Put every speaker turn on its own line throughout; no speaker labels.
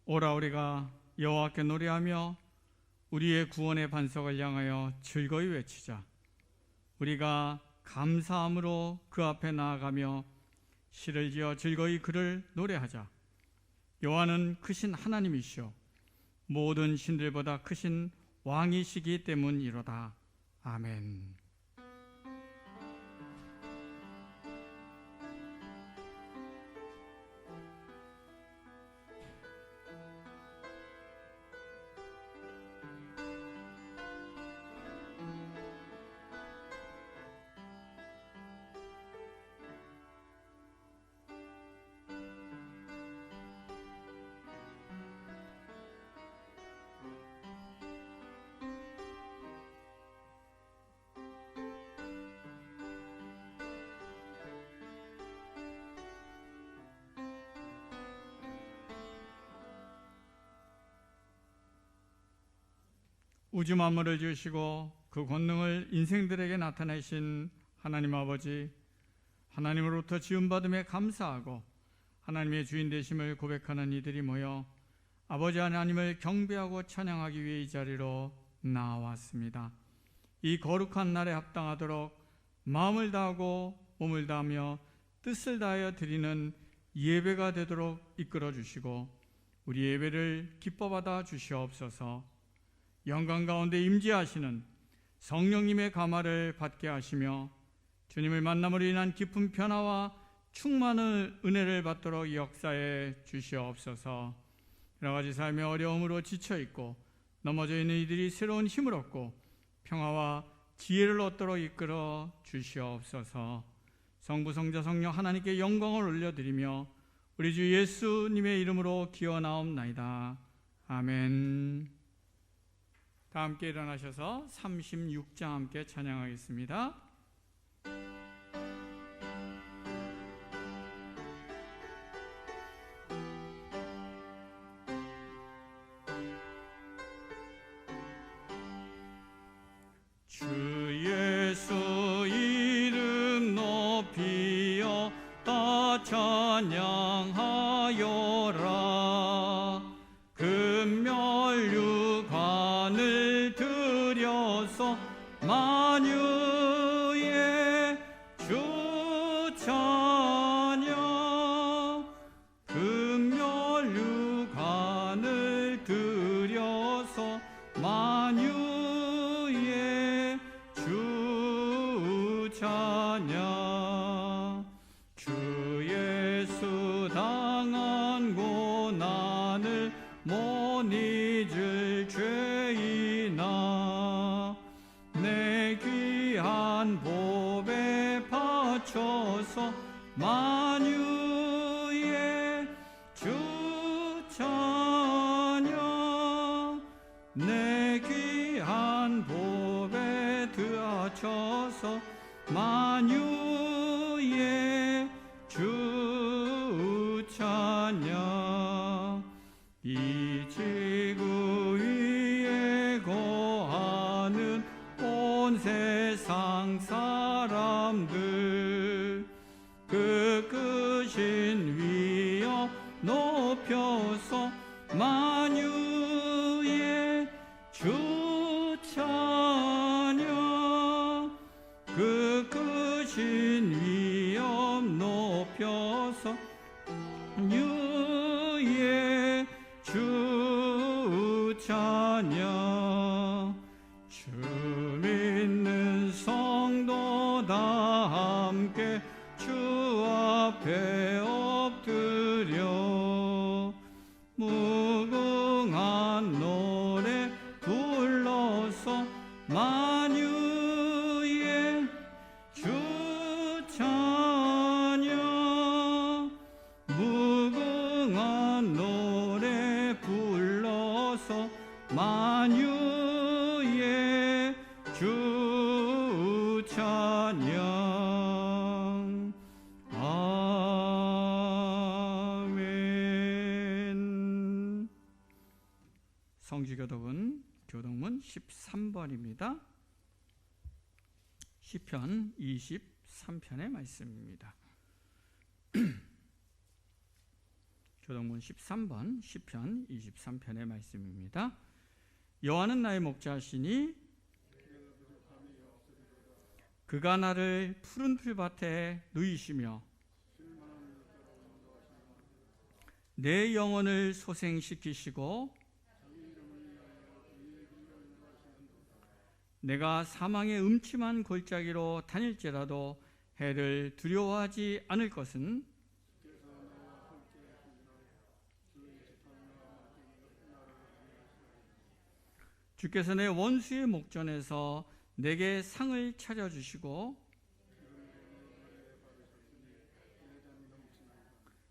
오라 우리가 여호와께 노래하며 우리의 구원의 반석을 향하여 즐거이 외치자. 우리가 감사함으로 그 앞에 나아가며 시를 지어 즐거이 그를 노래하자. 여호와는 크신 하나님이시오 모든 신들보다 크신 왕이시기 때문이로다. 아멘. 우주 만물을 지으시고 그 권능을 인생들에게 나타내신 하나님 아버지, 하나님으로부터 지음받음에 감사하고 하나님의 주인 되심을 고백하는 이들이 모여 아버지 하나님을 경배하고 찬양하기 위해 이 자리로 나왔습니다. 이 거룩한 날에 합당하도록 마음을 다하고 몸을 다하며 뜻을 다하여 드리는 예배가 되도록 이끌어 주시고 우리 예배를 기뻐 받아 주시옵소서. 영광 가운데 임재하시는 성령님의 감화를 받게 하시며 주님을 만남으로 인한 깊은 변화와 충만한 은혜를 받도록 역사해 주시옵소서. 여러 가지 삶의 어려움으로 지쳐있고 넘어져 있는 이들이 새로운 힘을 얻고 평화와 지혜를 얻도록 이끌어 주시옵소서. 성부 성자 성령 하나님께 영광을 올려드리며 우리 주 예수님의 이름으로 기원하옵나이다. 아멘. 다 함께 일어나셔서 36장 함께 찬양하겠습니다. 주 예수 이름 높이어 다 찬양하여라. 금멸류관을 들여서 만유의 주 찬양. 금멸류관을 들여서 만유의 주 찬양. 주 예수 당한 고난을 못 잊을 죄이나 내 귀한 보배 바쳐서 만유의 주 찬양. 내 귀한 보배 드아쳐서 만유의 주 찬양. 이 지구 위에 거하는 온 세상 사람들 그 크신 위엄 높여서 만유의 주 찬양. 그 크신 위엄 높여서 만유의 주 찬양. 주 믿는 성도 다 함께 주 앞에 엎드려 무궁한 노래 불러서 만유의 주 찬양. 무궁한 노래 불러서 만유의 주 찬양. 아멘. 성지교독은 교독문 13번입니다. 시편 23편의 말씀입니다. 교동문 13번 시편 23편의 말씀입니다. 여호와는 나의 목자시니 그가 나를 푸른 풀밭에 누이시며 내 영혼을 소생시키시고 내가 사망의 음침한 골짜기로 다닐지라도 해를 두려워하지 않을 것은 주께서 내 원수의 목전에서 내게 상을 차려주시고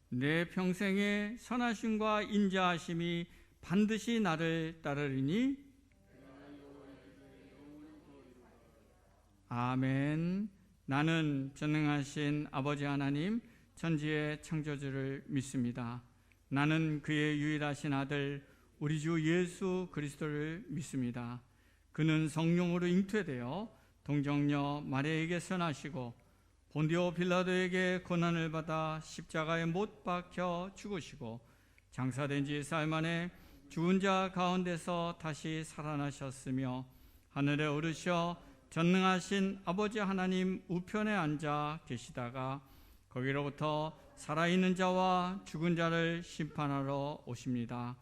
내 평생의 선하심과 인자하심이 반드시 나를 따르리니 아멘. 나는 전능하신 아버지 하나님 천지의 창조주를 믿습니다. 나는 그의 유일하신 아들 우리 주 예수 그리스도를 믿습니다. 그는 성령으로 잉태되어 동정녀 마리아에게서 나시고 본디오 빌라도에게 고난을 받아 십자가에 못 박혀 죽으시고 장사된 지 사흘 만에 죽은 자 가운데서 다시 살아나셨으며 하늘에 오르셔 전능하신 아버지 하나님 우편에 앉아 계시다가 거기로부터 살아있는 자와 죽은 자를 심판하러 오십니다.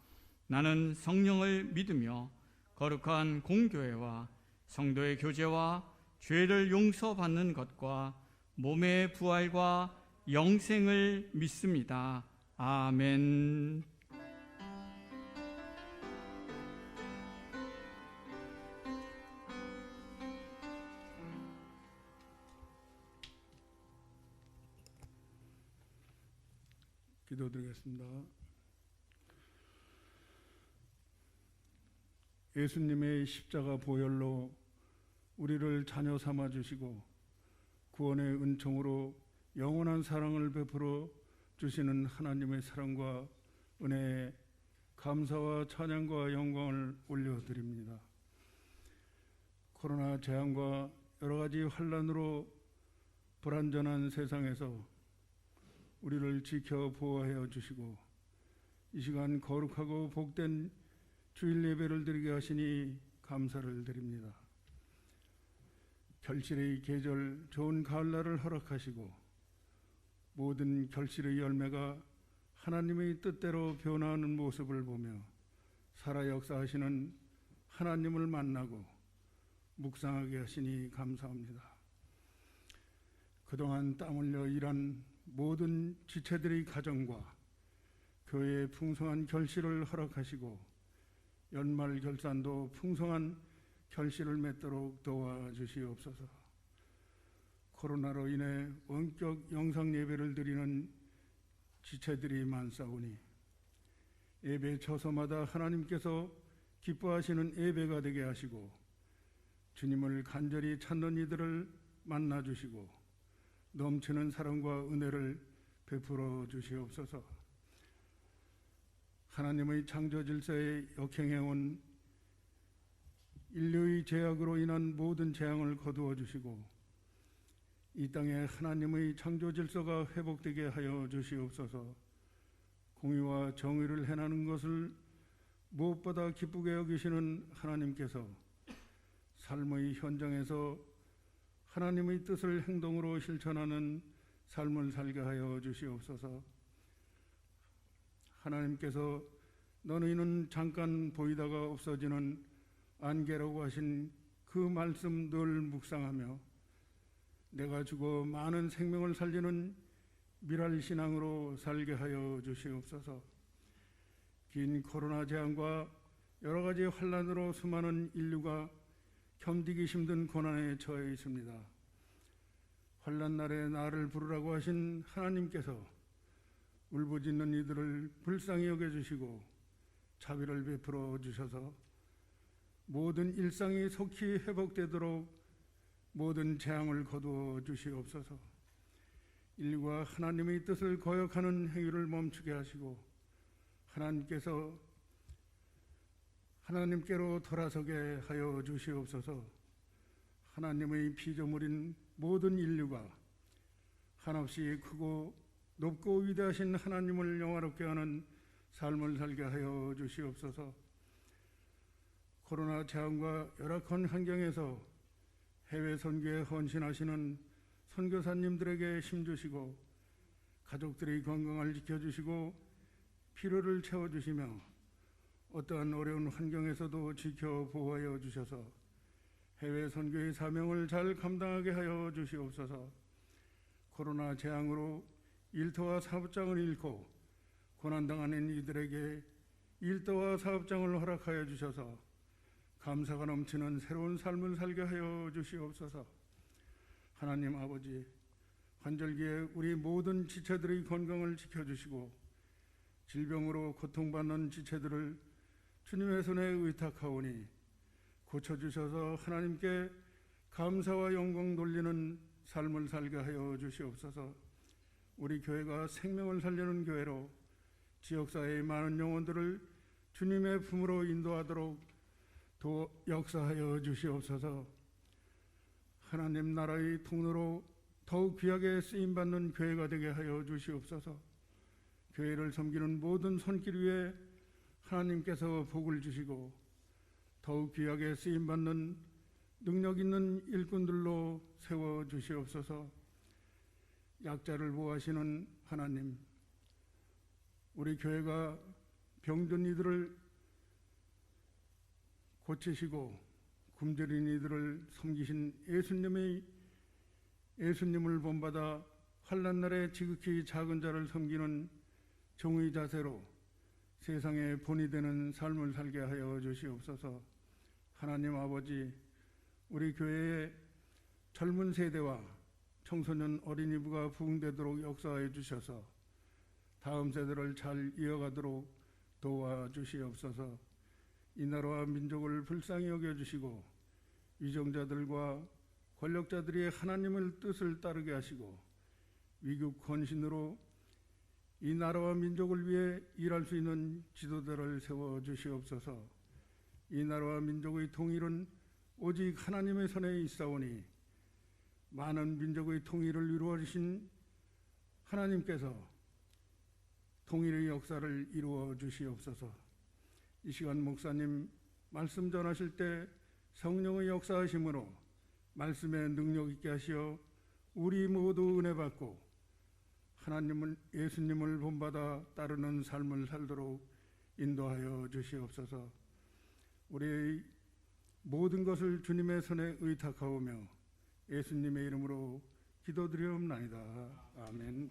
나는 성령을 믿으며 거룩한 공교회와 성도의 교제와 죄를 용서받는 것과 몸의 부활과 영생을 믿습니다. 아멘.
기도드리겠습니다. 예수님의 십자가 보혈로 우리를 자녀 삼아 주시고 구원의 은총으로 영원한 사랑을 베풀어 주시는 하나님의 사랑과 은혜에 감사와 찬양과 영광을 올려드립니다. 코로나 재앙과 여러 가지 환난으로 불안전한 세상에서 우리를 지켜 보호하여 주시고 이 시간 거룩하고 복된 주일 예배를 드리게 하시니 감사를 드립니다. 결실의 계절 좋은 가을날을 허락하시고 모든 결실의 열매가 하나님의 뜻대로 변화하는 모습을 보며 살아 역사하시는 하나님을 만나고 묵상하게 하시니 감사합니다. 그동안 땀 흘려 일한 모든 지체들의 가정과 교회의 풍성한 결실을 허락하시고 연말 결산도 풍성한 결실을 맺도록 도와주시옵소서. 코로나로 인해 원격 영상 예배를 드리는 지체들이 많사오니 예배 처소마다 하나님께서 기뻐하시는 예배가 되게 하시고 주님을 간절히 찾는 이들을 만나 주시고 넘치는 사랑과 은혜를 베풀어 주시옵소서. 하나님의 창조 질서에 역행해온 인류의 죄악으로 인한 모든 재앙을 거두어 주시고 이 땅에 하나님의 창조 질서가 회복되게 하여 주시옵소서. 공의와 정의를 행하는 것을 무엇보다 기쁘게 여기시는 하나님께서 삶의 현장에서 하나님의 뜻을 행동으로 실천하는 삶을 살게 하여 주시옵소서. 하나님께서 너희는 잠깐 보이다가 없어지는 안개라고 하신 그 말씀 늘 묵상하며 내가 죽어 많은 생명을 살리는 미랄신앙으로 살게 하여 주시옵소서. 긴 코로나 재앙과 여러 가지 환난으로 수많은 인류가 견디기 힘든 고난에 처해 있습니다. 환난 날에 나를 부르라고 하신 하나님께서 울부짖는 이들을 불쌍히 여겨주시고 자비를 베풀어 주셔서 모든 일상이 속히 회복되도록 모든 재앙을 거두어 주시옵소서. 인류가 하나님의 뜻을 거역하는 행위를 멈추게 하시고 하나님께로 돌아서게 하여 주시옵소서. 하나님의 피조물인 모든 인류가 한없이 크고 높고 위대하신 하나님을 영화롭게 하는 삶을 살게 하여 주시옵소서. 코로나 재앙과 열악한 환경에서 해외 선교에 헌신하시는 선교사님들에게 힘주시고 가족들의 건강을 지켜주시고 필요를 채워주시며 어떠한 어려운 환경에서도 지켜 보호하여 주셔서 해외 선교의 사명을 잘 감당하게 하여 주시옵소서. 코로나 재앙으로 일터와 사업장을 잃고 고난당하는 이들에게 일터와 사업장을 허락하여 주셔서 감사가 넘치는 새로운 삶을 살게 하여 주시옵소서. 하나님 아버지, 환절기에 우리 모든 지체들의 건강을 지켜주시고 질병으로 고통받는 지체들을 주님의 손에 의탁하오니 고쳐주셔서 하나님께 감사와 영광 돌리는 삶을 살게 하여 주시옵소서. 우리 교회가 생명을 살리는 교회로 지역사회의 많은 영혼들을 주님의 품으로 인도하도록 역사하여 주시옵소서. 하나님 나라의 통로로 더욱 귀하게 쓰임받는 교회가 되게 하여 주시옵소서. 교회를 섬기는 모든 손길 위에 하나님께서 복을 주시고 더욱 귀하게 쓰임받는 능력 있는 일꾼들로 세워주시옵소서. 약자를 보호하시는 하나님, 우리 교회가 병든 이들을 고치시고 굶주린 이들을 섬기신 예수님을 본받아 환난날에 지극히 작은 자를 섬기는 종의 자세로 세상에 본이 되는 삶을 살게 하여 주시옵소서. 하나님 아버지, 우리 교회의 젊은 세대와 청소년 어린이부가 부흥되도록 역사해 주셔서 다음 세대를 잘 이어가도록 도와주시옵소서. 이 나라와 민족을 불쌍히 여겨주시고 위정자들과 권력자들이 하나님의 뜻을 따르게 하시고 위국 헌신으로 이 나라와 민족을 위해 일할 수 있는 지도자를 세워주시옵소서. 이 나라와 민족의 통일은 오직 하나님의 손에 있사오니 많은 민족의 통일을 이루어 주신 하나님께서 통일의 역사를 이루어 주시옵소서. 이 시간 목사님 말씀 전하실 때 성령의 역사하심으로 말씀에 능력 있게 하시어 우리 모두 은혜 받고 하나님을 예수님을 본받아 따르는 삶을 살도록 인도하여 주시옵소서. 우리의 모든 것을 주님의 손에 의탁하오며 예수님의 이름으로 기도드리옵나이다. 아멘.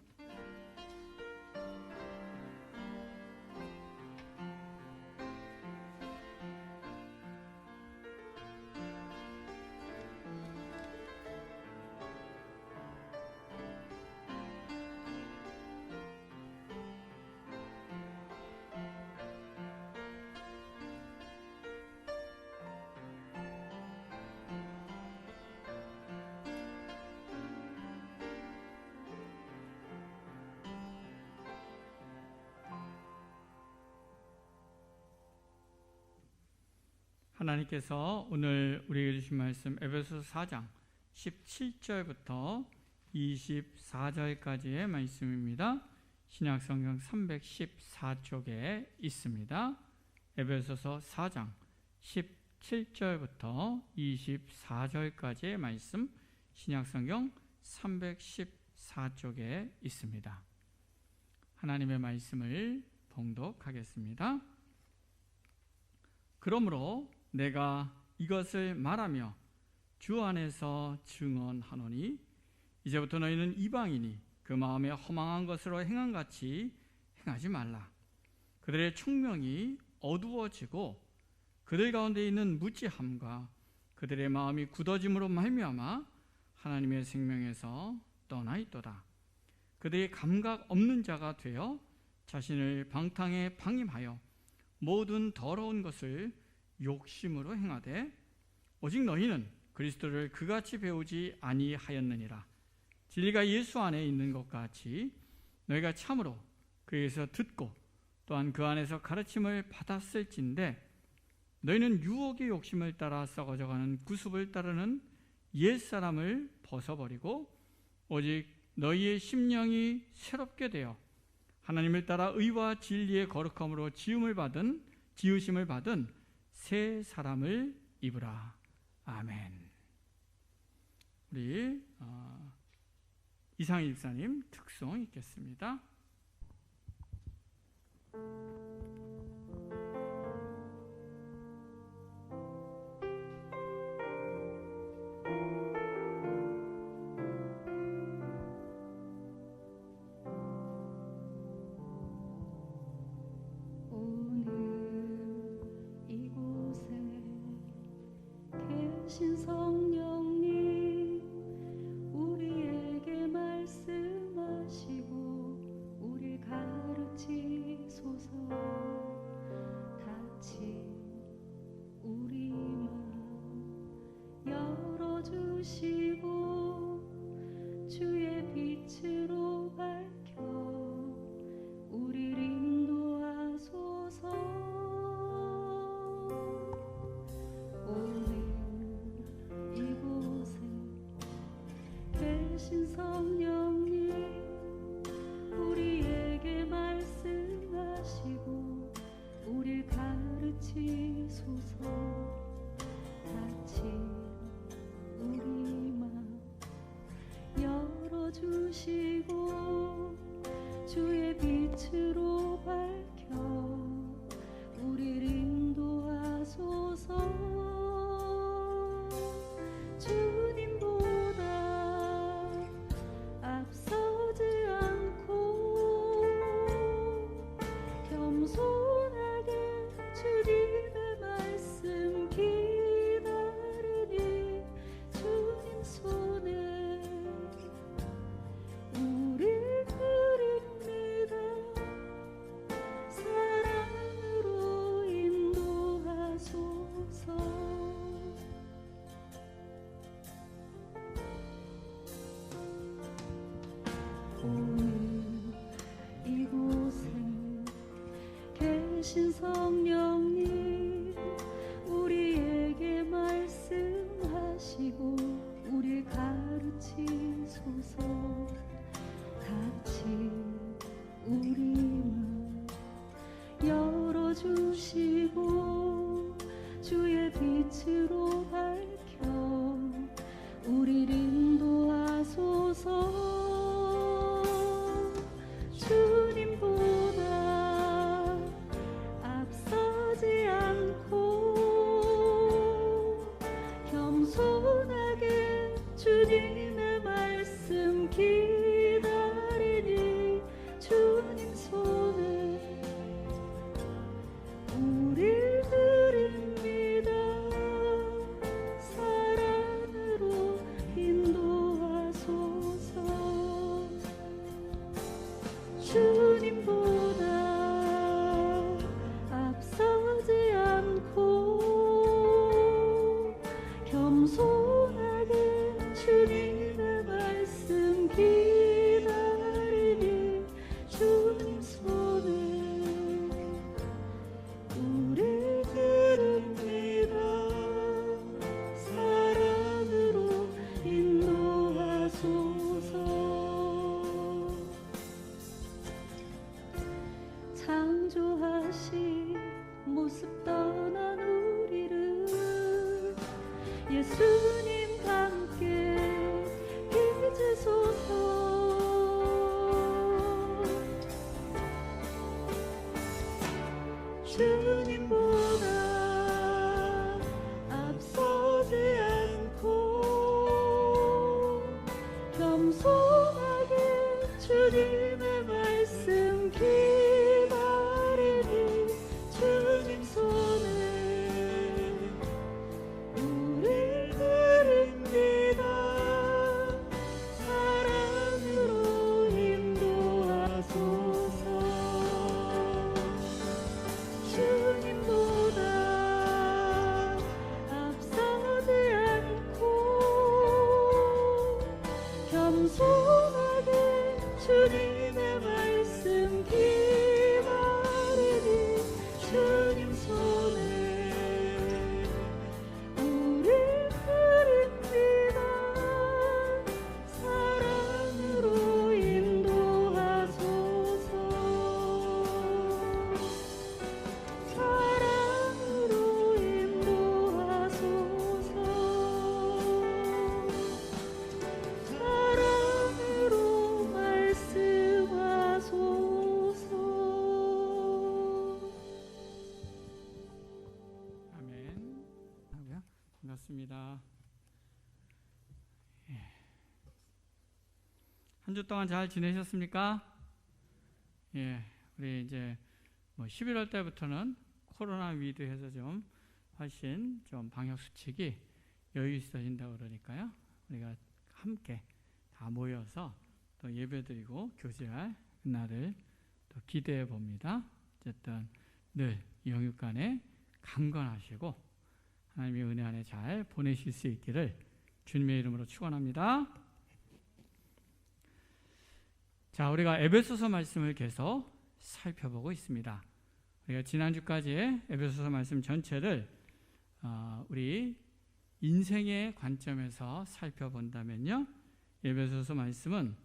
하나님께서 오늘 우리에게 주신 말씀 에베소서 4장 17절부터 24절까지의 말씀입니다. 신약성경 314쪽에 있습니다. 에베소서 4장 17절부터 24절까지의 말씀 신약성경 314쪽에 있습니다. 하나님의 말씀을 봉독하겠습니다. 그러므로 내가 이것을 말하며 주 안에서 증언하노니 이제부터 너희는 이방인이 그 마음에 허망한 것으로 행함같이 행하지 말라. 그들의 총명이 어두워지고 그들 가운데 있는 무지함과 그들의 마음이 굳어짐으로 말미암아 하나님의 생명에서 떠나 있도다. 그들이 감각 없는 자가 되어 자신을 방탕에 방임하여 모든 더러운 것을 욕심으로 행하되 오직 너희는 그리스도를 그같이 배우지 아니하였느니라. 진리가 예수 안에 있는 것 같이 너희가 참으로 그에서 듣고 또한 그 안에서 가르침을 받았을진데 너희는 유혹의 욕심을 따라 썩어져가는 구습을 따르는 옛사람을 벗어버리고 오직 너희의 심령이 새롭게 되어 하나님을 따라 의와 진리의 거룩함으로 지으심을 받은 새 사람을 입으라. 아멘. 우리 이상희 집사님 특송 읽겠습니다.
계신 성령님 우리에게 말씀하시고 우리 가르치소서. 다친 우리 마음 열어주시고 주의 빛으로 밝혀 우리를 인도하소서. 계신 성령님 우리에게 말씀하시고 우릴 가르치소서. 다친 우리 마음 열어주시고 주의 빛으로 밝혀 우릴 인도하소서. 계신 성령님 우리에게 말씀하시고 우릴 가르치소서. 다친 우리 마음 열어주시고 주의 빛으로 밝혀 우릴 인도하소서. 주님의 말씀 기다리니 주님 손에 우릴 드립니다. 사랑으로 인도하소서. 주님보다 앞서지 않고 겸손하게 주님의 말씀 기다리니 주님 손에 우릴 드립니다. 사랑으로 인도하소서. 창조하신 모습 떠난 우리를 예수님 함께 빚으소서. 주님보다 앞서지 않고 겸손하게 주님의 말씀 기다리니 주님 손에 우릴 드립니다. 사랑으로 인도하소서. 주님보다 앞서지 않고 겸손하게 주님
기도하겠습니다. 한 주 동안 잘 지내셨습니까? 예, 우리 이제 11월 때부터는 코로나 위드해서 좀 훨씬 좀 방역 수칙이 여유 있어진다고 그러니까요. 우리가 함께 다 모여서 또 예배드리고 교제할 날을 또 기대해 봅니다. 어쨌든 늘 영육간에 강건하시고 하나님의 은혜 안에 잘 보내실 수 있기를 주님의 이름으로 축원합니다. 자, 우리가 에베소서 말씀을 계속 살펴보고 있습니다. 우리가 지난주까지의 에베소서 말씀 전체를 우리 인생의 관점에서 살펴본다면요, 에베소서 말씀은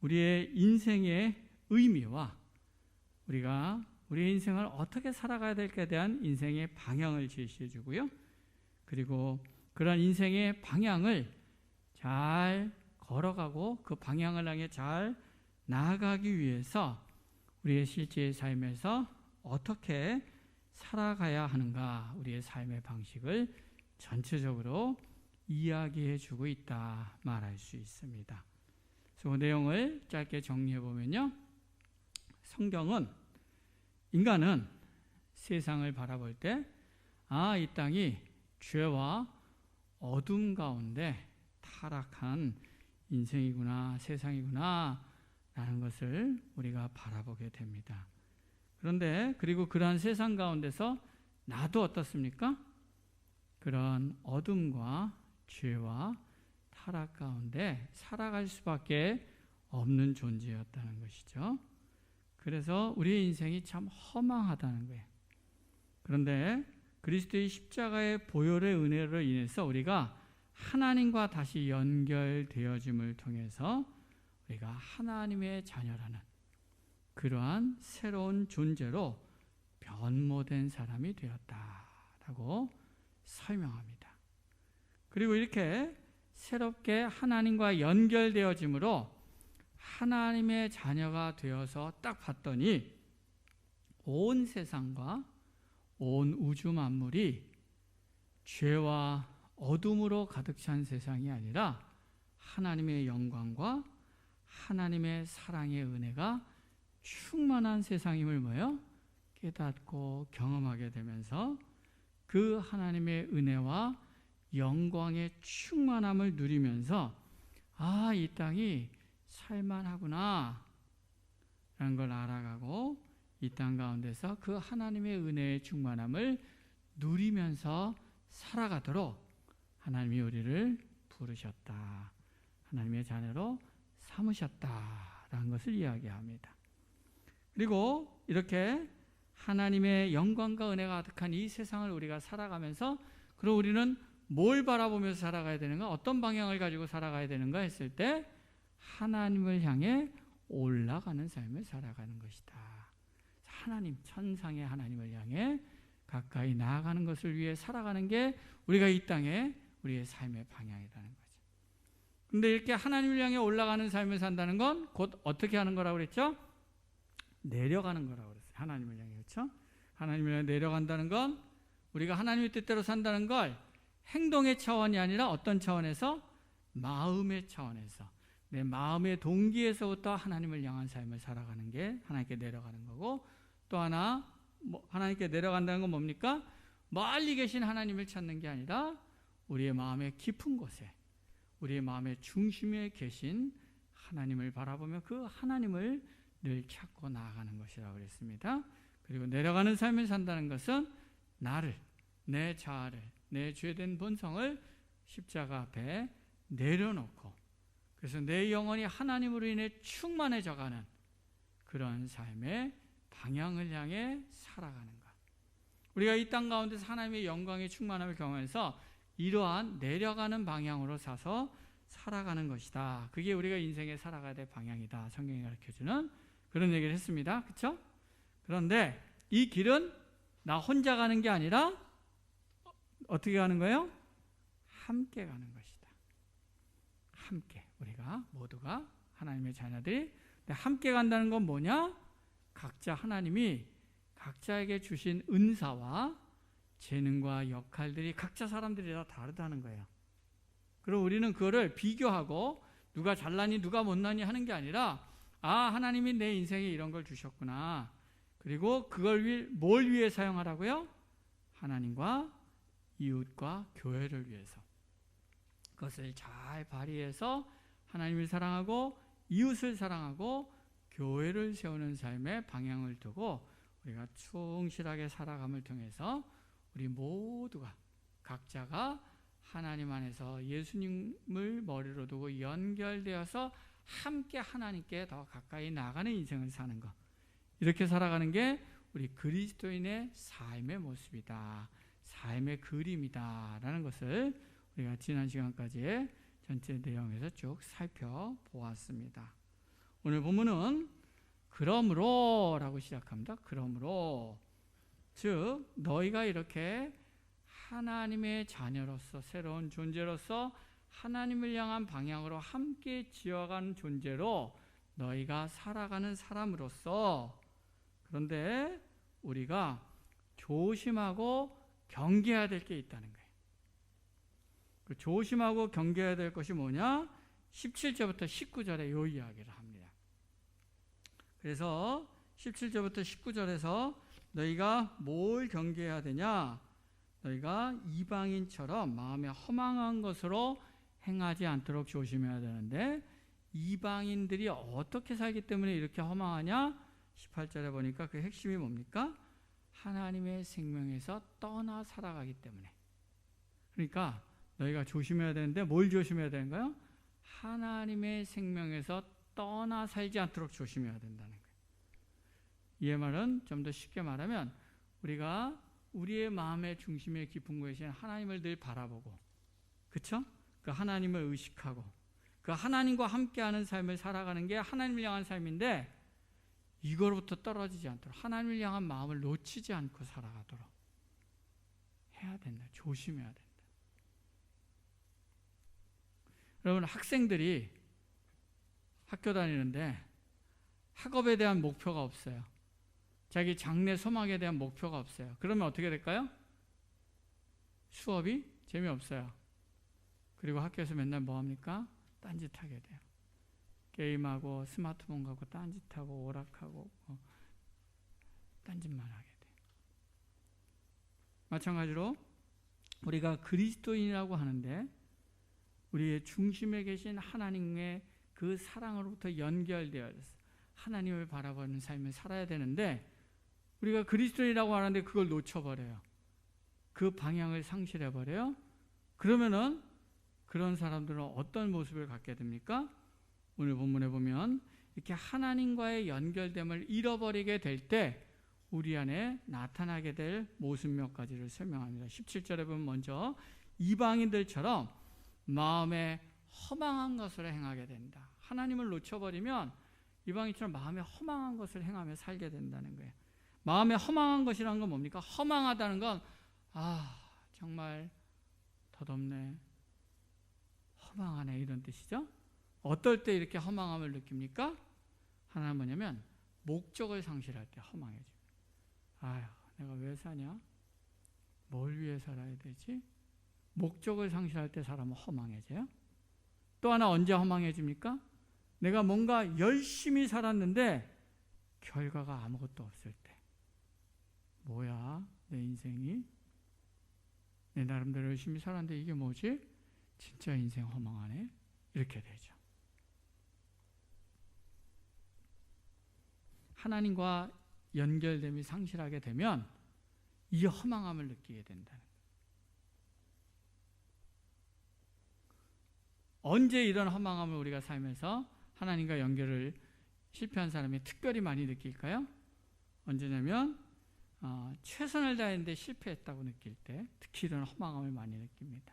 우리의 인생의 의미와 우리가 우리의 인생을 어떻게 살아가야 될까에 대한 인생의 방향을 제시해 주고요, 그리고 그런 인생의 방향을 잘 걸어가고 그 방향을 향해 잘 나아가기 위해서 우리의 실제의 삶에서 어떻게 살아가야 하는가, 우리의 삶의 방식을 전체적으로 이야기해 주고 있다 말할 수 있습니다. 그래서 그 내용을 짧게 정리해 보면요, 성경은 인간은 세상을 바라볼 때 이 땅이 죄와 어둠 가운데 타락한 인생이구나, 세상이구나 라는 것을 우리가 바라보게 됩니다. 그런데 그리고 그러한 세상 가운데서 나도 어떻습니까? 그런 어둠과 죄와 타락 가운데 살아갈 수밖에 없는 존재였다는 것이죠. 그래서 우리의 인생이 참 허망하다는 거예요. 그런데 그리스도의 십자가의 보혈의 은혜로 인해서 우리가 하나님과 다시 연결되어짐을 통해서 우리가 하나님의 자녀라는 그러한 새로운 존재로 변모된 사람이 되었다라고 설명합니다. 그리고 이렇게 새롭게 하나님과 연결되어짐으로 하나님의 자녀가 되어서 딱 봤더니 온 세상과 온 우주 만물이 죄와 어둠으로 가득 찬 세상이 아니라 하나님의 영광과 하나님의 사랑의 은혜가 충만한 세상임을 깨닫고 경험하게 되면서 그 하나님의 은혜와 영광의 충만함을 누리면서 이 땅이 살만하구나 라는 걸 알아가고 이 땅 가운데서 그 하나님의 은혜의 충만함을 누리면서 살아가도록 하나님이 우리를 부르셨다, 하나님의 자녀로 삼으셨다라는 것을 이야기합니다. 그리고 이렇게 하나님의 영광과 은혜가 가득한 이 세상을 우리가 살아가면서 그럼 우리는 뭘 바라보면서 살아가야 되는가, 어떤 방향을 가지고 살아가야 되는가 했을 때 하나님을 향해 올라가는 삶을 살아가는 것이다. 하나님, 천상의 하나님을 향해 가까이 나아가는 것을 위해 살아가는 게 우리가 이 땅에 우리의 삶의 방향이라는 거죠. 그런데 이렇게 하나님을 향해 올라가는 삶을 산다는 건 곧 어떻게 하는 거라고 그랬죠? 내려가는 거라고 그랬어요. 하나님을 향해, 그렇죠? 하나님을 향해 내려간다는 건 우리가 하나님의 뜻대로 산다는 걸 행동의 차원이 아니라 어떤 차원에서? 마음의 차원에서, 내 마음의 동기에서부터 하나님을 향한 삶을 살아가는 게 하나님께 내려가는 거고, 또 하나 하나님께 내려간다는 건 뭡니까? 멀리 계신 하나님을 찾는 게 아니라 우리의 마음의 깊은 곳에, 우리의 마음의 중심에 계신 하나님을 바라보며 그 하나님을 늘 찾고 나아가는 것이라고 그랬습니다. 그리고 내려가는 삶을 산다는 것은 나를, 내 자아를, 내 죄된 본성을 십자가 앞에 내려놓고, 그래서 내 영혼이 하나님으로 인해 충만해져가는 그런 삶의 방향을 향해 살아가는 것. 우리가 이 땅 가운데서 하나님의 영광의 충만함을 경험해서 이러한 내려가는 방향으로 사서 살아가는 것이다. 그게 우리가 인생에 살아가야 될 방향이다. 성경이 가르쳐주는 그런 얘기를 했습니다. 그렇죠? 그런데 이 길은 나 혼자 가는 게 아니라 어떻게 가는 거예요? 함께 가는 것이다. 함께, 우리가 모두가 하나님의 자녀들이 함께 간다는 건 뭐냐? 각자 하나님이 각자에게 주신 은사와 재능과 역할들이 각자 사람들이 다 다르다는 거예요. 그럼 우리는 그거를 비교하고 누가 잘나니 누가 못나니 하는 게 아니라 하나님이 내 인생에 이런 걸 주셨구나. 그리고 그걸 뭘 위해 사용하라고요? 하나님과 이웃과 교회를 위해서. 그것을 잘 발휘해서 하나님을 사랑하고 이웃을 사랑하고 교회를 세우는 삶의 방향을 두고 우리가 충실하게 살아감을 통해서 우리 모두가 각자가 하나님 안에서 예수님을 머리로 두고 연결되어서 함께 하나님께 더 가까이 나가는 인생을 사는 것. 이렇게 살아가는 게 우리 그리스도인의 삶의 모습이다. 삶의 그림이다. 라는 것을 우리가 지난 시간까지의 전체 내용에서 쭉 살펴보았습니다. 오늘 본문은 그러므로 라고 시작합니다. 그러므로 즉 너희가 이렇게 하나님의 자녀로서 새로운 존재로서 하나님을 향한 방향으로 함께 지어가는 존재로 너희가 살아가는 사람으로서 그런데 우리가 조심하고 경계해야 될 게 있다는 거예요. 그 조심하고 경계해야 될 것이 뭐냐? 17절부터 19절에 이 이야기를 합니다. 그래서 17절부터 19절에서 너희가 뭘 경계해야 되냐? 너희가 이방인처럼 마음에 허망한 것으로 행하지 않도록 조심해야 되는데 이방인들이 어떻게 살기 때문에 이렇게 허망하냐? 18절에 보니까 그 핵심이 뭡니까? 하나님의 생명에서 떠나 살아가기 때문에. 그러니까 너희가 조심해야 되는데 뭘 조심해야 되는가요? 하나님의 생명에서 떠나 살지 않도록 조심해야 된다는 거예요. 이 말은 좀 더 쉽게 말하면 우리가 우리의 마음의 중심에 깊은 곳에 하나님을 늘 바라보고 그렇죠? 그 하나님을 의식하고 그 하나님과 함께하는 삶을 살아가는 게 하나님을 향한 삶인데 이거로부터 떨어지지 않도록 하나님을 향한 마음을 놓치지 않고 살아가도록 해야 된다. 조심해야 된다. 여러분 학생들이 학교 다니는데 학업에 대한 목표가 없어요. 자기 장래 소망에 대한 목표가 없어요. 그러면 어떻게 될까요? 수업이 재미없어요. 그리고 학교에서 맨날 뭐합니까? 딴짓하게 돼요. 게임하고 스마트폰 갖고 딴짓하고 오락하고 딴짓만 하게 돼요. 마찬가지로 우리가 그리스도인이라고 하는데 우리의 중심에 계신 하나님의 그 사랑으로부터 연결되어서 하나님을 바라보는 삶을 살아야 되는데 우리가 그리스도인이라고 하는데 그걸 놓쳐버려요. 그 방향을 상실해버려요. 그러면은 그런 사람들은 어떤 모습을 갖게 됩니까? 오늘 본문에 보면 이렇게 하나님과의 연결됨을 잃어버리게 될 때 우리 안에 나타나게 될 모습 몇 가지를 설명합니다. 17절에 보면 먼저 이방인들처럼 마음에 허망한 것을 행하게 된다. 하나님을 놓쳐버리면 이방인처럼 마음에 허망한 것을 행하며 살게 된다는 거예요. 마음에 허망한 것이라는 건 뭡니까? 허망하다는 건 정말 덧없네, 허망하네 이런 뜻이죠. 어떨 때 이렇게 허망함을 느낍니까? 하나는 뭐냐면 목적을 상실할 때 허망해집니다. 내가 왜 사냐? 뭘 위해 살아야 되지? 목적을 상실할 때 사람은 허망해져요. 또 하나 언제 허망해집니까? 내가 뭔가 열심히 살았는데 결과가 아무것도 없을 때 뭐야? 내 인생이 내 나름대로 열심히 살았는데 이게 뭐지? 진짜 인생 허망하네? 이렇게 되죠. 하나님과 연결됨이 상실하게 되면 이 허망함을 느끼게 된다는 거예요. 언제 이런 허망함을 우리가 살면서 하나님과 연결을 실패한 사람이 특별히 많이 느낄까요? 언제냐면 최선을 다했는데 실패했다고 느낄 때 특히 이런 허망함을 많이 느낍니다.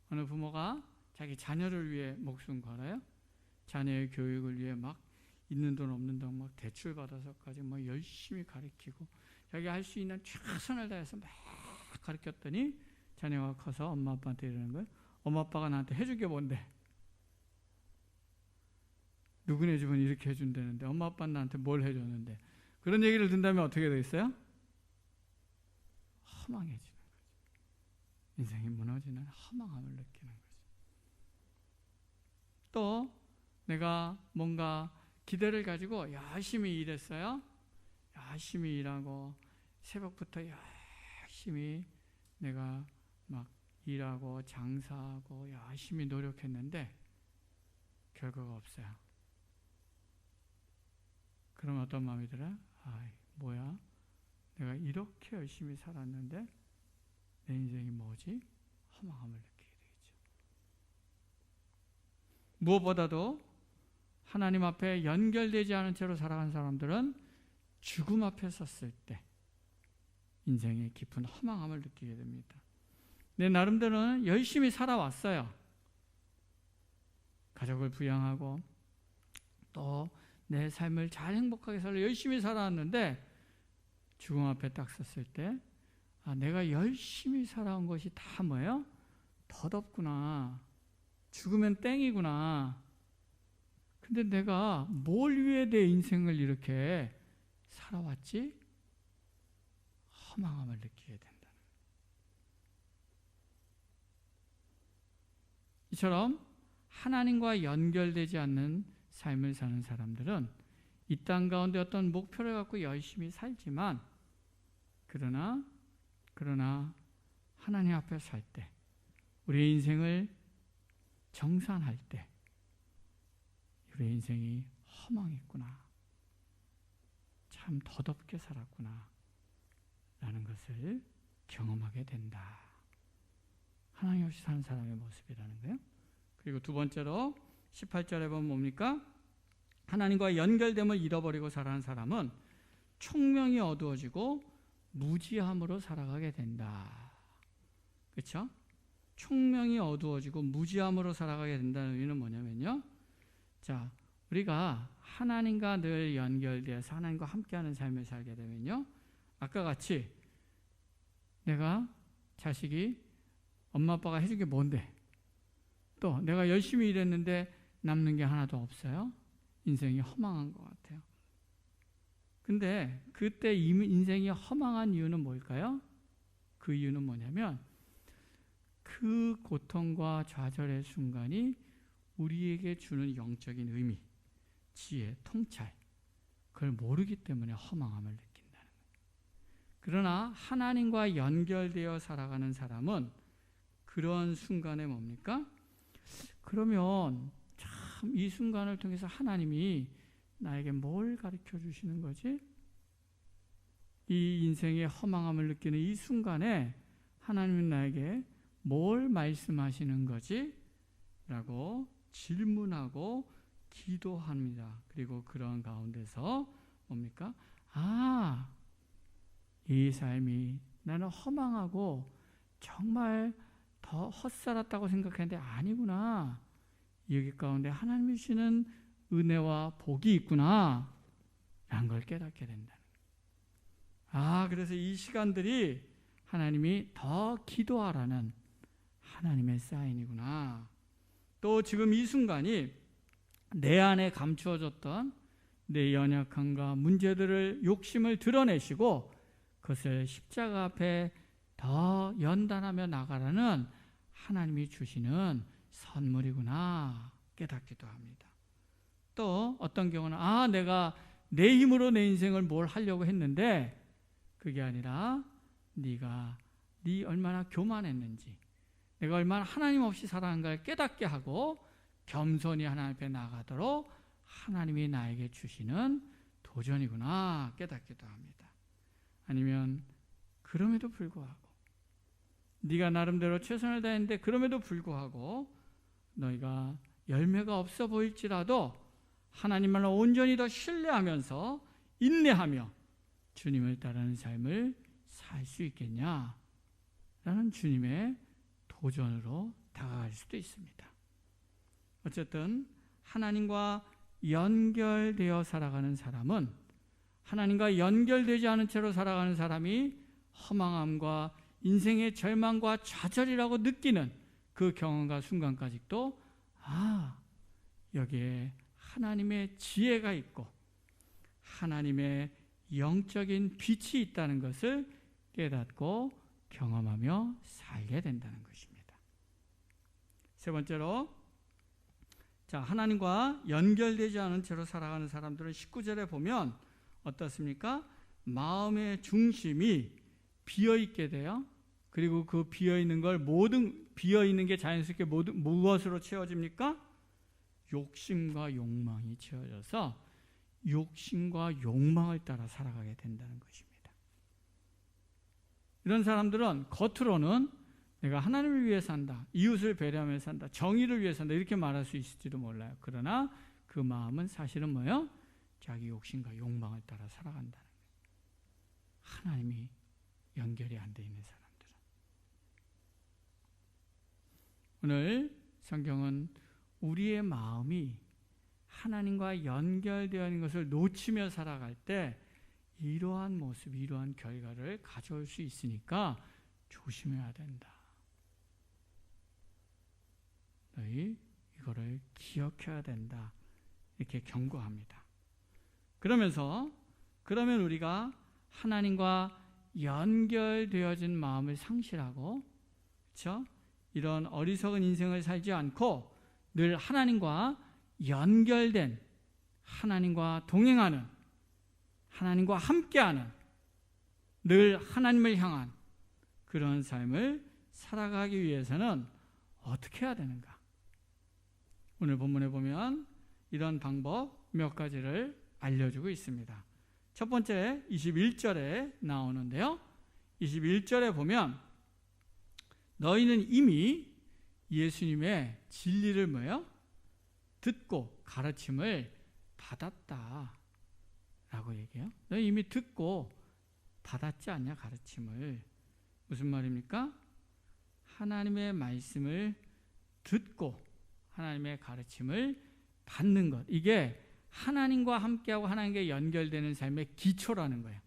어느 부모가 자기 자녀를 위해 목숨 걸어요. 자녀의 교육을 위해 막 있는 돈 없는 돈 막 대출 받아서까지 막 열심히 가르치고 자기 할 수 있는 최선을 다해서 막 가르쳤더니 자녀가 커서 엄마 아빠한테 이러는 거예요. 엄마 아빠가 나한테 해줄 게 뭔데? 누구네 집은 이렇게 해준다는데 엄마 아빠는 나한테 뭘 해줬는데? 그런 얘기를 듣는다면 어떻게 되겠어요? 허망해지는 거죠. 인생이 무너지는 허망함을 느끼는 거죠. 또 내가 뭔가 기대를 가지고 열심히 일했어요. 열심히 일하고 새벽부터 열심히 내가 막 일하고 장사하고 열심히 노력했는데 결과가 없어요. 그럼 어떤 마음이 들어요? 뭐야? 내가 이렇게 열심히 살았는데 내 인생이 뭐지? 허망함을 느끼게 되겠죠. 무엇보다도 하나님 앞에 연결되지 않은 채로 살아간 사람들은 죽음 앞에 섰을 때 인생의 깊은 허망함을 느끼게 됩니다. 내 나름대로는 열심히 살아왔어요. 가족을 부양하고 또 내 삶을 잘 행복하게 살려 열심히 살아왔는데 죽음 앞에 딱 섰을 때 내가 열심히 살아온 것이 다 뭐예요? 덧없구나. 죽으면 땡이구나. 근데 내가 뭘 위해 내 인생을 이렇게 살아왔지? 허망함을 느끼게 된다. 이처럼 하나님과 연결되지 않는 삶을 사는 사람들은 이 땅 가운데 어떤 목표를 갖고 열심히 살지만 그러나 하나님 앞에 살 때 우리의 인생을 정산할 때 우리의 인생이 허망했구나. 참 덧없게 살았구나. 라는 것을 경험하게 된다. 하나님 없이 사는 사람의 모습이라는 거예요. 그리고 두 번째로 18절에 보면 뭡니까? 하나님과 연결됨을 잃어버리고 살아가는 사람은 총명이 어두워지고 무지함으로 살아가게 된다. 그렇죠? 총명이 어두워지고 무지함으로 살아가게 된다는 의미는 뭐냐면요. 자, 우리가 하나님과 늘 연결되어서 하나님과 함께하는 삶을 살게 되면요. 아까 같이 내가 자식이 엄마 아빠가 해준 게 뭔데? 또 내가 열심히 일했는데 남는 게 하나도 없어요. 인생이 허망한 것 같아요. 근데 그때 인생이 허망한 이유는 뭘까요? 그 이유는 뭐냐면 그 고통과 좌절의 순간이 우리에게 주는 영적인 의미, 지혜, 통찰, 그걸 모르기 때문에 허망함을 느낀다는 거예요. 그러나 하나님과 연결되어 살아가는 사람은 그런 순간에 뭡니까? 그러면 참 이 순간을 통해서 하나님이 나에게 뭘 가르쳐 주시는 거지? 이 인생의 허망함을 느끼는 이 순간에 하나님은 나에게 뭘 말씀하시는 거지? 라고 질문하고 기도합니다. 그리고 그런 가운데서 뭡니까? 이 삶이 나는 허망하고 정말 더 헛살았다고 생각했는데 아니구나. 여기 가운데 하나님이 주시는 은혜와 복이 있구나. 라는 걸 깨닫게 된다는 거예요. 그래서 이 시간들이 하나님이 더 기도하라는 하나님의 사인이구나. 또 지금 이 순간이 내 안에 감추어졌던 내 연약함과 문제들을 욕심을 드러내시고 그것을 십자가 앞에 더 연단하며 나가라는 하나님이 주시는 선물이구나 깨닫기도 합니다. 또 어떤 경우는 내가 내 힘으로 내 인생을 뭘 하려고 했는데 그게 아니라 네가 얼마나 교만했는지 내가 얼마나 하나님 없이 살아간가를 깨닫게 하고 겸손히 하나님 앞에 나가도록 하나님이 나에게 주시는 도전이구나 깨닫기도 합니다. 아니면 그럼에도 불구하고 네가 나름대로 최선을 다했는데 그럼에도 불구하고 너희가 열매가 없어 보일지라도 하나님만을 온전히 더 신뢰하면서 인내하며 주님을 따르는 삶을 살 수 있겠냐? 라는 주님의 도전으로 다가갈 수도 있습니다. 어쨌든 하나님과 연결되어 살아가는 사람은 하나님과 연결되지 않은 채로 살아가는 사람이 허망함과 인생의 절망과 좌절이라고 느끼는 그 경험과 순간까지도 여기에 하나님의 지혜가 있고 하나님의 영적인 빛이 있다는 것을 깨닫고 경험하며 살게 된다는 것입니다. 세 번째로, 자, 하나님과 연결되지 않은 채로 살아가는 사람들은 19절에 보면 어떻습니까? 마음의 중심이 비어있게 돼요. 그리고 그 비어있는 걸 비어있는 게 자연스럽게 무엇으로 채워집니까? 욕심과 욕망이 채워져서 욕심과 욕망을 따라 살아가게 된다는 것입니다. 이런 사람들은 겉으로는 내가 하나님을 위해 산다, 이웃을 배려하며 산다, 정의를 위해 산다 이렇게 말할 수 있을지도 몰라요. 그러나 그 마음은 사실은 뭐예요? 자기 욕심과 욕망을 따라 살아간다는 거예요. 하나님이 연결이 안 돼 있는 사람들은. 오늘 성경은 우리의 마음이 하나님과 연결되어 있는 것을 놓치며 살아갈 때 이러한 모습, 이러한 결과를 가져올 수 있으니까 조심해야 된다. 너희 이거를 기억해야 된다. 이렇게 경고합니다. 그러면 우리가 하나님과 연결되어진 마음을 상실하고, 그렇죠? 이런 어리석은 인생을 살지 않고 늘 하나님과 연결된, 하나님과 동행하는, 하나님과 함께하는, 늘 하나님을 향한 그런 삶을 살아가기 위해서는 어떻게 해야 되는가? 오늘 본문에 보면 이런 방법 몇 가지를 알려주고 있습니다. 첫 번째 21절에 나오는데요. 21절에 보면 너희는 이미 예수님의 진리를 뭐예요? 듣고 가르침을 받았다 라고 얘기해요. 너희 이미 듣고 받았지 않냐 가르침을. 무슨 말입니까? 하나님의 말씀을 듣고 하나님의 가르침을 받는 것, 이게 하나님과 함께하고 하나님께 연결되는 삶의 기초라는 거예요.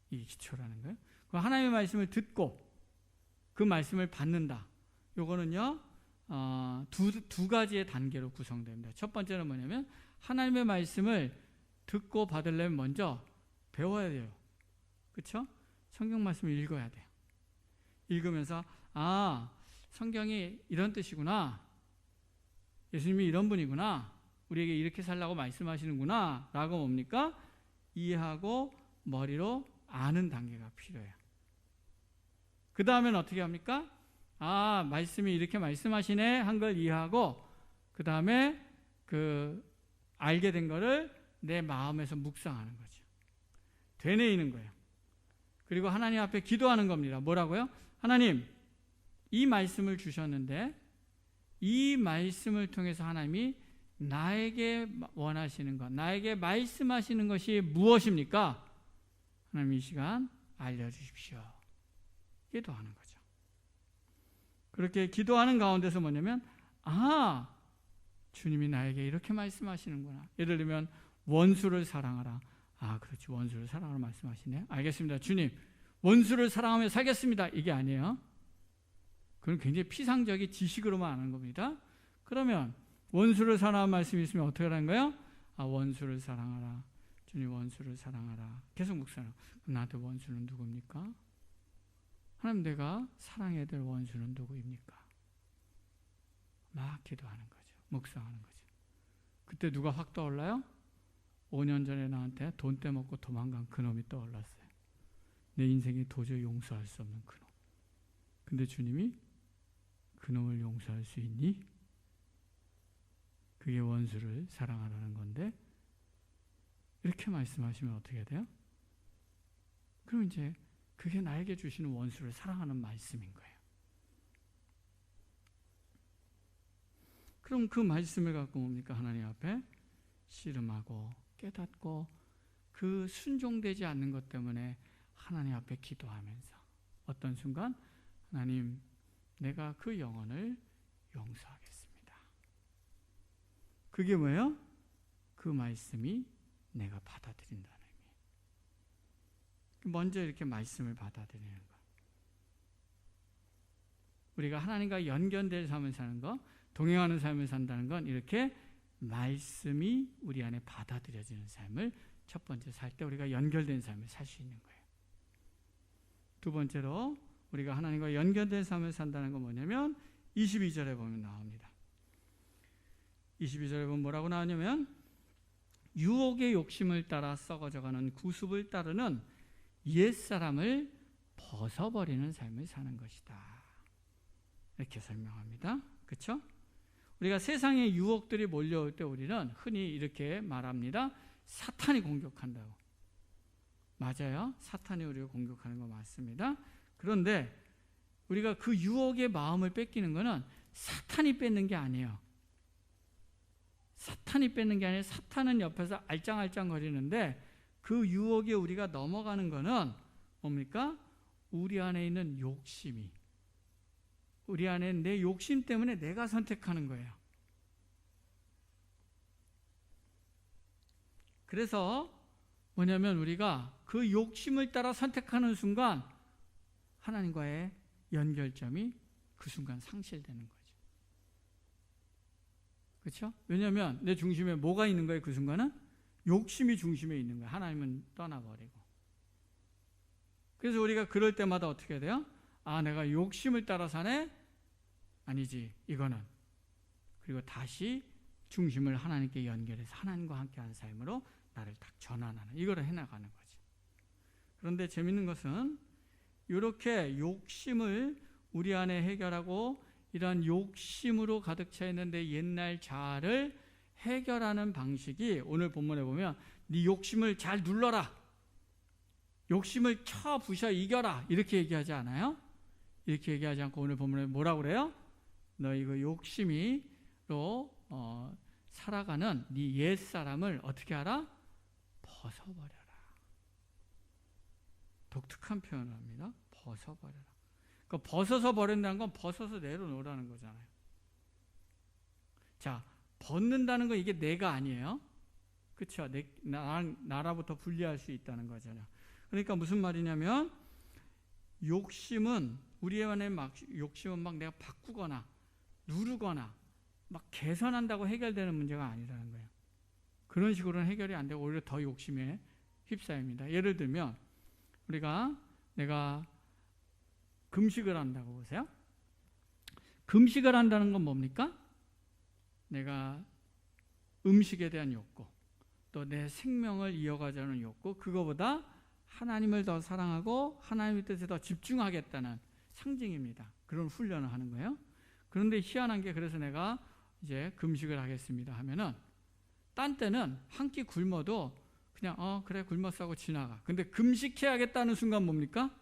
이 기초라는 거예요. 하나님의 말씀을 듣고 그 말씀을 받는다. 요거는요 두 가지의 단계로 구성됩니다. 첫 번째는 뭐냐면 하나님의 말씀을 듣고 받으려면 먼저 배워야 돼요. 그렇죠? 성경 말씀을 읽어야 돼요. 읽으면서 성경이 이런 뜻이구나, 예수님이 이런 분이구나, 우리에게 이렇게 살라고 말씀하시는구나 라고 뭡니까? 이해하고 머리로 아는 단계가 필요해요. 그 다음엔 어떻게 합니까? 말씀이 이렇게 말씀하시네 한 걸 이해하고 그 다음에 그 알게 된 거를 내 마음에서 묵상하는 거죠. 되뇌이는 거예요. 그리고 하나님 앞에 기도하는 겁니다. 뭐라고요? 하나님, 이 말씀을 주셨는데 이 말씀을 통해서 하나님이 나에게 원하시는 것, 나에게 말씀하시는 것이 무엇입니까? 하나님 이 시간 알려주십시오. 기도하는 거죠. 그렇게 기도하는 가운데서 뭐냐면 주님이 나에게 이렇게 말씀하시는구나. 예를 들면 원수를 사랑하라. 그렇지, 원수를 사랑하라 말씀하시네. 알겠습니다. 주님, 원수를 사랑하며 살겠습니다. 이게 아니에요. 그건 굉장히 피상적인 지식으로만 아는 겁니다. 그러면 원수를 사랑하는 말씀이 있으면 어떻게 하라는 거예요? 원수를 사랑하라. 주님, 원수를 사랑하라. 계속 묵상하라. 나한테 원수는 누굽니까? 하나님, 내가 사랑해야 될 원수는 누구입니까? 막 기도하는 거죠. 묵상하는 거죠. 그때 누가 확 떠올라요? 5년 전에 나한테 돈 떼먹고 도망간 그놈이 떠올랐어요. 내 인생에 도저히 용서할 수 없는 그놈. 근데 주님이 그놈을 용서할 수 있니? 그게 원수를 사랑하라는 건데, 이렇게 말씀하시면 어떻게 돼요? 그럼 이제 그게 나에게 주시는 원수를 사랑하는 말씀인 거예요. 그럼 그 말씀을 갖고 뭡니까? 하나님 앞에 씨름하고 깨닫고 그 순종되지 않는 것 때문에 하나님 앞에 기도하면서 어떤 순간 하나님, 내가 그 영혼을 용서하겠습니다. 그게 뭐예요? 그 말씀이 내가 받아들인다는 의미예요. 먼저 이렇게 말씀을 받아들이는 것. 우리가 하나님과 연결된 삶을 사는 것, 동행하는 삶을 산다는 건 이렇게 말씀이 우리 안에 받아들여지는 삶을 첫 번째 살 때 우리가 연결된 삶을 살 수 있는 거예요. 두 번째로 우리가 하나님과 연결된 삶을 산다는 건 뭐냐면 22절에 보면 나옵니다. 22절에 보면 뭐라고 나오냐면 유혹의 욕심을 따라 썩어져가는 구습을 따르는 옛사람을 벗어버리는 삶을 사는 것이다. 이렇게 설명합니다. 그렇죠? 우리가 세상의 유혹들이 몰려올 때 우리는 흔히 이렇게 말합니다. 사탄이 공격한다고. 맞아요. 사탄이 우리를 공격하는 거 맞습니다. 그런데 우리가 그 유혹의 마음을 뺏기는 것은 사탄이 뺏는 게 아니에요. 사탄이 뺏는 게 아니라 사탄은 옆에서 알짱알짱 거리는데 그 유혹에 우리가 넘어가는 것은 뭡니까? 우리 안에 있는 욕심이, 우리 안에 내 욕심 때문에 내가 선택하는 거예요. 그래서 뭐냐면 우리가 그 욕심을 따라 선택하는 순간 하나님과의 연결점이 그 순간 상실되는 거죠. 그렇죠? 왜냐하면 내 중심에 뭐가 있는 거예요? 그 순간은 욕심이 중심에 있는 거예요. 하나님은 떠나버리고. 그래서 우리가 그럴 때마다 어떻게 해야 돼요? 아, 내가 욕심을 따라 사네? 아니지, 이거는. 그리고 다시 중심을 하나님께 연결해서 하나님과 함께하는 삶으로 나를 딱 전환하는, 이거를 해나가는 거죠. 그런데 재밌는 것은 이렇게 욕심을 우리 안에 해결하고 이러한 욕심으로 가득 차 있는 내 옛날 자아를 해결하는 방식이 오늘 본문에 보면 네 욕심을 잘 눌러라, 욕심을 쳐 부셔 이겨라, 이렇게 얘기하지 않아요? 이렇게 얘기하지 않고 오늘 본문에 뭐라고 그래요? 너 이거 욕심이로 살아가는 네 옛사람을 어떻게 하라? 벗어버려라. 독특한 표현을 합니다. 벗어버려라. 그러니까 벗어서 버린다는 건 벗어서 내려놓으라는 거잖아요. 자, 벗는다는 건 이게 내가 아니에요. 그렇죠? 나라부터 분리할 수 있다는 거잖아요. 그러니까 무슨 말이냐면 욕심은 우리 안에 막 욕심은 막 내가 바꾸거나 누르거나 막 개선한다고 해결되는 문제가 아니라는 거예요. 그런 식으로는 해결이 안 되고 오히려 더 욕심에 휩싸입니다. 예를 들면 내가 금식을 한다고 보세요. 금식을 한다는 건 뭡니까? 내가 음식에 대한 욕구, 또 내 생명을 이어가자는 욕구, 그거보다 하나님을 더 사랑하고 하나님의 뜻에 더 집중하겠다는 상징입니다. 그런 훈련을 하는 거예요. 그런데 희한한 게, 그래서 내가 이제 금식을 하겠습니다 하면은 딴 때는 한 끼 굶어도 그냥 그래 굶었어 하고 지나가. 근데 금식해야겠다는 순간 뭡니까?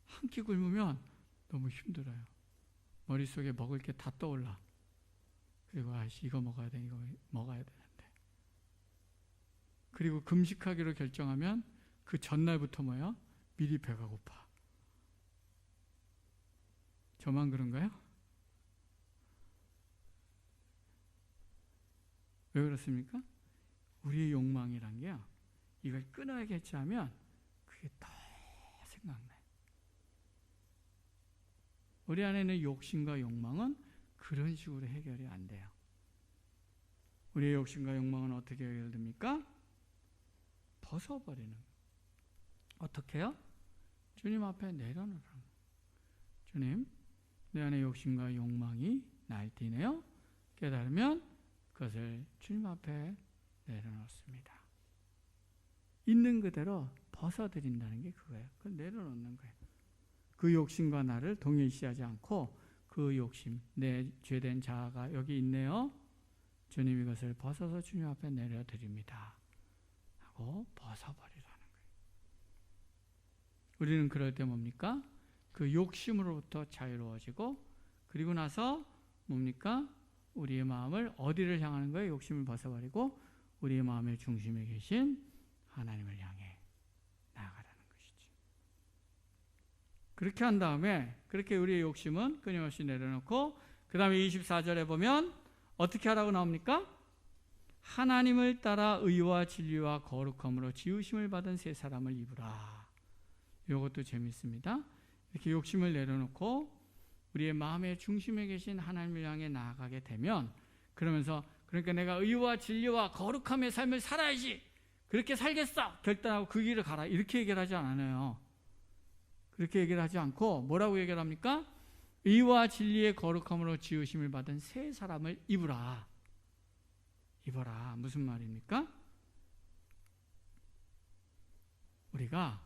한 끼 굶으면 너무 힘들어요. 머릿속에 먹을 게 다 떠올라. 그리고 이거 먹어야 돼, 이거 먹어야 되는데. 그리고 금식하기로 결정하면 그 전날부터 뭐야? 미리 배가 고파. 저만 그런가요? 왜 그렇습니까? 우리의 욕망이란 게요, 이걸 끊어야겠지 하면 그게 더 생각나요. 우리 안에 있는 욕심과 욕망은 그런 식으로 해결이 안 돼요. 우리의 욕심과 욕망은 어떻게 해결됩니까? 벗어버리는 거예요. 어떻게 해요? 주님 앞에 내려놓으라는 거예요. 주님, 내 안에 욕심과 욕망이 날뛰네요. 깨달으면 그것을 주님 앞에 내려놓습니다. 있는 그대로 벗어드린다는 게 그거예요. 그걸 내려놓는 거예요. 그 욕심과 나를 동일시하지 않고 그 욕심, 내 죄된 자아가 여기 있네요. 주님 이것을 벗어서 주님 앞에 내려드립니다. 하고 벗어버리라는 거예요. 우리는 그럴 때 뭡니까? 그 욕심으로부터 자유로워지고, 그리고 나서 뭡니까? 우리의 마음을 어디를 향하는 거예요? 욕심을 벗어버리고 우리의 마음의 중심에 계신 하나님을 향해 나아가라는 것이죠. 그렇게 한 다음에, 그렇게 우리의 욕심은 끊임없이 내려놓고, 그 다음에 24절에 보면 어떻게 하라고 나옵니까? 하나님을 따라 의와 진리와 거룩함으로 지으심을 받은 새 사람을 입으라. 이것도 재밌습니다. 이렇게 욕심을 내려놓고 우리의 마음의 중심에 계신 하나님을 향해 나아가게 되면, 그러면서 그러니까 내가 의와 진리와 거룩함의 삶을 살아야지, 그렇게 살겠어 결단하고 그 길을 가라, 이렇게 얘기를 하지 않아요. 그렇게 얘기를 하지 않고 뭐라고 얘기를 합니까? 의와 진리의 거룩함으로 지으심을 받은 새 사람을 입으라. 입어라. 무슨 말입니까? 우리가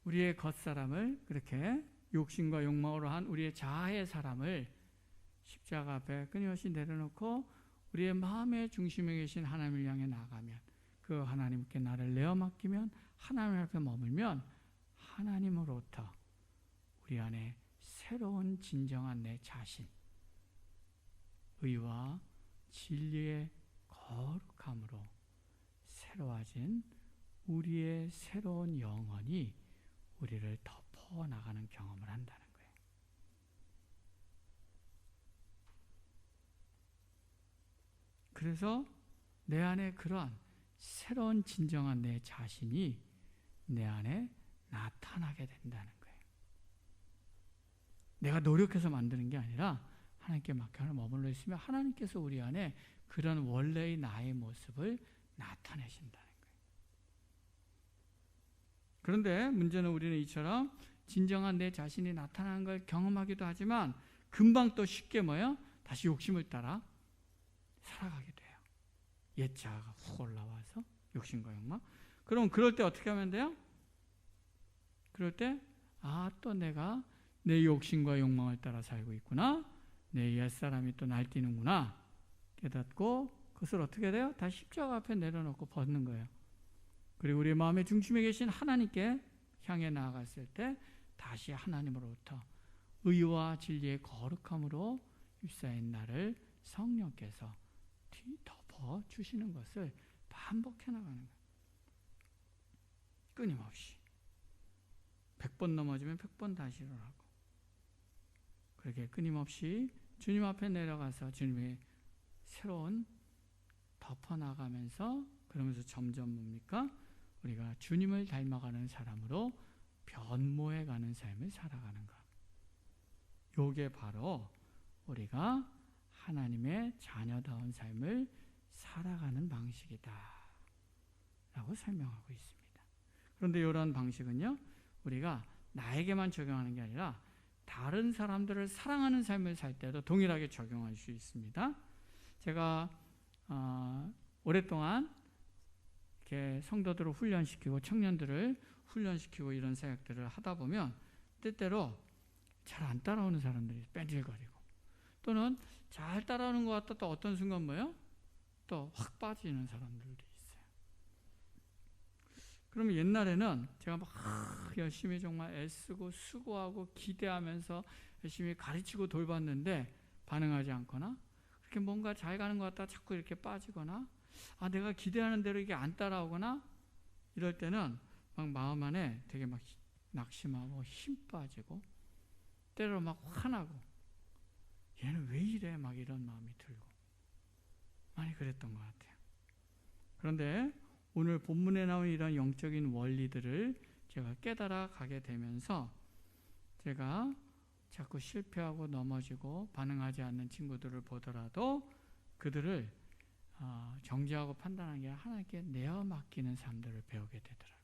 우리의 겉사람을 그렇게 욕심과 욕망으로 한 우리의 자아의 사람을 십자가 앞에 끊임없이 내려놓고 우리의 마음의 중심에 계신 하나님을 향해 나아가면, 그 하나님께 나를 내어 맡기면, 하나님 앞에 머물면 하나님으로부터 우리 안에 새로운 진정한 내 자신, 의와 진리의 거룩함으로 새로워진 우리의 새로운 영혼이 우리를 덮어나가는 경험을 한다는 거예요. 그래서 내 안에 그런 새로운 진정한 내 자신이 내 안에 나타나게 된다는 거예요. 내가 노력해서 만드는 게 아니라 하나님께 맡겨 머물러 있으면 하나님께서 우리 안에 그런 원래의 나의 모습을 나타내신다는 거예요. 그런데 문제는 우리는 이처럼 진정한 내 자신이 나타나는 걸 경험하기도 하지만 금방 또 쉽게 다시 욕심을 따라 살아가게 돼요. 옛 자아가 훅 올라와서 욕심과 욕망. 그럼 그럴 때 어떻게 하면 돼요? 그럴 때 또 내가 내 욕심과 욕망을 따라 살고 있구나. 내 옛사람이 또 날뛰는구나. 깨닫고 그것을 어떻게 돼요? 다시 십자가 앞에 내려놓고 벗는 거예요. 그리고 우리 마음의 중심에 계신 하나님께 향해 나아갔을 때 다시 하나님으로부터 의와 진리의 거룩함으로 휩싸인 나를 성령께서 뒤덮어 주시는 것을 반복해 나가는 거예요. 끊임없이 100번 넘어지면 100번 다시 일어나고, 그렇게 끊임없이 주님 앞에 내려가서 주님의 새로운 덮어나가면서, 그러면서 점점 뭡니까? 우리가 주님을 닮아가는 사람으로 변모해가는 삶을 살아가는 것. 요게 바로 우리가 하나님의 자녀다운 삶을 살아가는 방식이다 라고 설명하고 있습니다. 그런데 이런 방식은요, 우리가 나에게만 적용하는 게 아니라 다른 사람들을 사랑하는 삶을 살 때도 동일하게 적용할 수 있습니다. 제가 오랫동안 이렇게 성도들을 훈련시키고 청년들을 훈련시키고 이런 사역들을 하다 보면 때때로 잘 안 따라오는 사람들이 뺀질거리고, 또는 잘 따라오는 것 같다 또 어떤 순간 또 확 빠지는 사람들이 있어요. 그러면 옛날에는 제가 막 열심히 정말 애쓰고 수고하고 기대하면서 열심히 가르치고 돌봤는데 반응하지 않거나, 그렇게 뭔가 잘 가는 것 같다 자꾸 이렇게 빠지거나, 내가 기대하는 대로 이게 안 따라오거나, 이럴 때는 막 마음 안에 되게 막 낙심하고 힘 빠지고, 때로 막 화나고, 얘는 왜 이래? 막 이런 마음이 들고 많이 그랬던 것 같아요. 그런데 오늘 본문에 나온 이런 영적인 원리들을 제가 깨달아 가게 되면서, 제가 자꾸 실패하고 넘어지고 반응하지 않는 친구들을 보더라도 그들을 정죄하고 판단하는 게 아니라 하나님께 내어 맡기는 삶들을 배우게 되더라고요.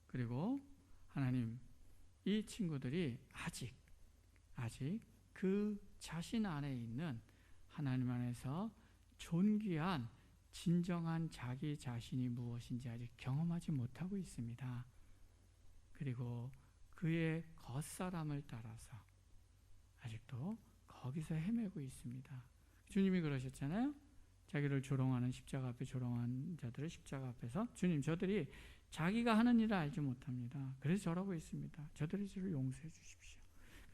그리고 하나님, 이 친구들이 아직 그 자신 안에 있는 하나님 안에서 존귀한 진정한 자기 자신이 무엇인지 아직 경험하지 못하고 있습니다. 그리고 그의 겉사람을 따라서 아직도 거기서 헤매고 있습니다. 주님이 그러셨잖아요. 자기를 조롱하는, 십자가 앞에 조롱한 자들을 십자가 앞에서, 주님, 저들이 자기가 하는 일을 알지 못합니다. 그래서 저러고 있습니다. 저들이 저를 용서해 주십시오.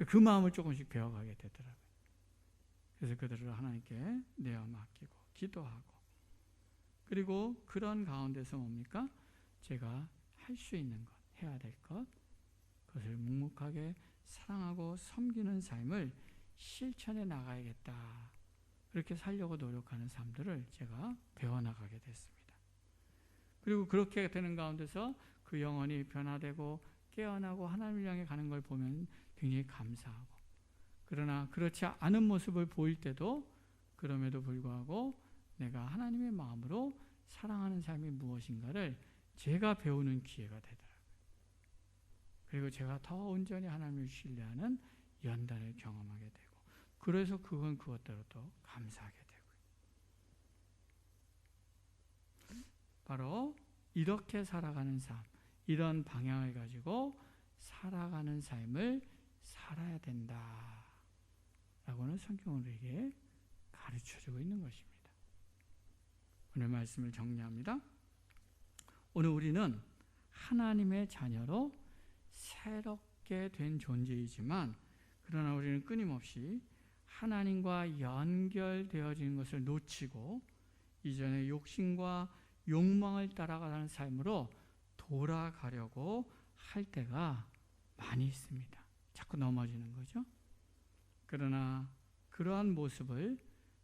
그 마음을 조금씩 배워가게 되더라고요. 그래서 그들을 하나님께 내어 맡기고 기도하고, 그리고 그런 가운데서 뭡니까? 제가 할 수 있는 것, 해야 될 것, 그것을 묵묵하게 사랑하고 섬기는 삶을 실천해 나가야겠다. 그렇게 살려고 노력하는 삶들을 제가 배워나가게 됐습니다. 그리고 그렇게 되는 가운데서 그 영혼이 변화되고 깨어나고 하나님을 향해 가는 걸 보면 굉장히 감사하고, 그러나 그렇지 않은 모습을 보일 때도 그럼에도 불구하고 내가 하나님의 마음으로 사랑하는 삶이 무엇인가를 제가 배우는 기회가 되더라고요. 그리고 제가 더 온전히 하나님을 신뢰하는 연단을 경험하게 되고, 그래서 그건 그것대로 또 감사하게 되고요. 바로 이렇게 살아가는 삶, 이런 방향을 가지고 살아가는 삶을 살아야 된다라고는 성경은 우리에게 가르쳐주고 있는 것입니다. 오늘 말씀을 정리합니다. 오늘 우리는 하나님의 자녀로 새롭게 된 존재이지만, 그러나 우리는 끊임없이 하나님과 연결되어지는 것을 놓치고 이전의 욕심과 욕망을 따라가는 삶으로 돌아가려고 할 때가 많이 있습니다. 자꾸 넘어지는 거죠. 그러나 그러한 모습을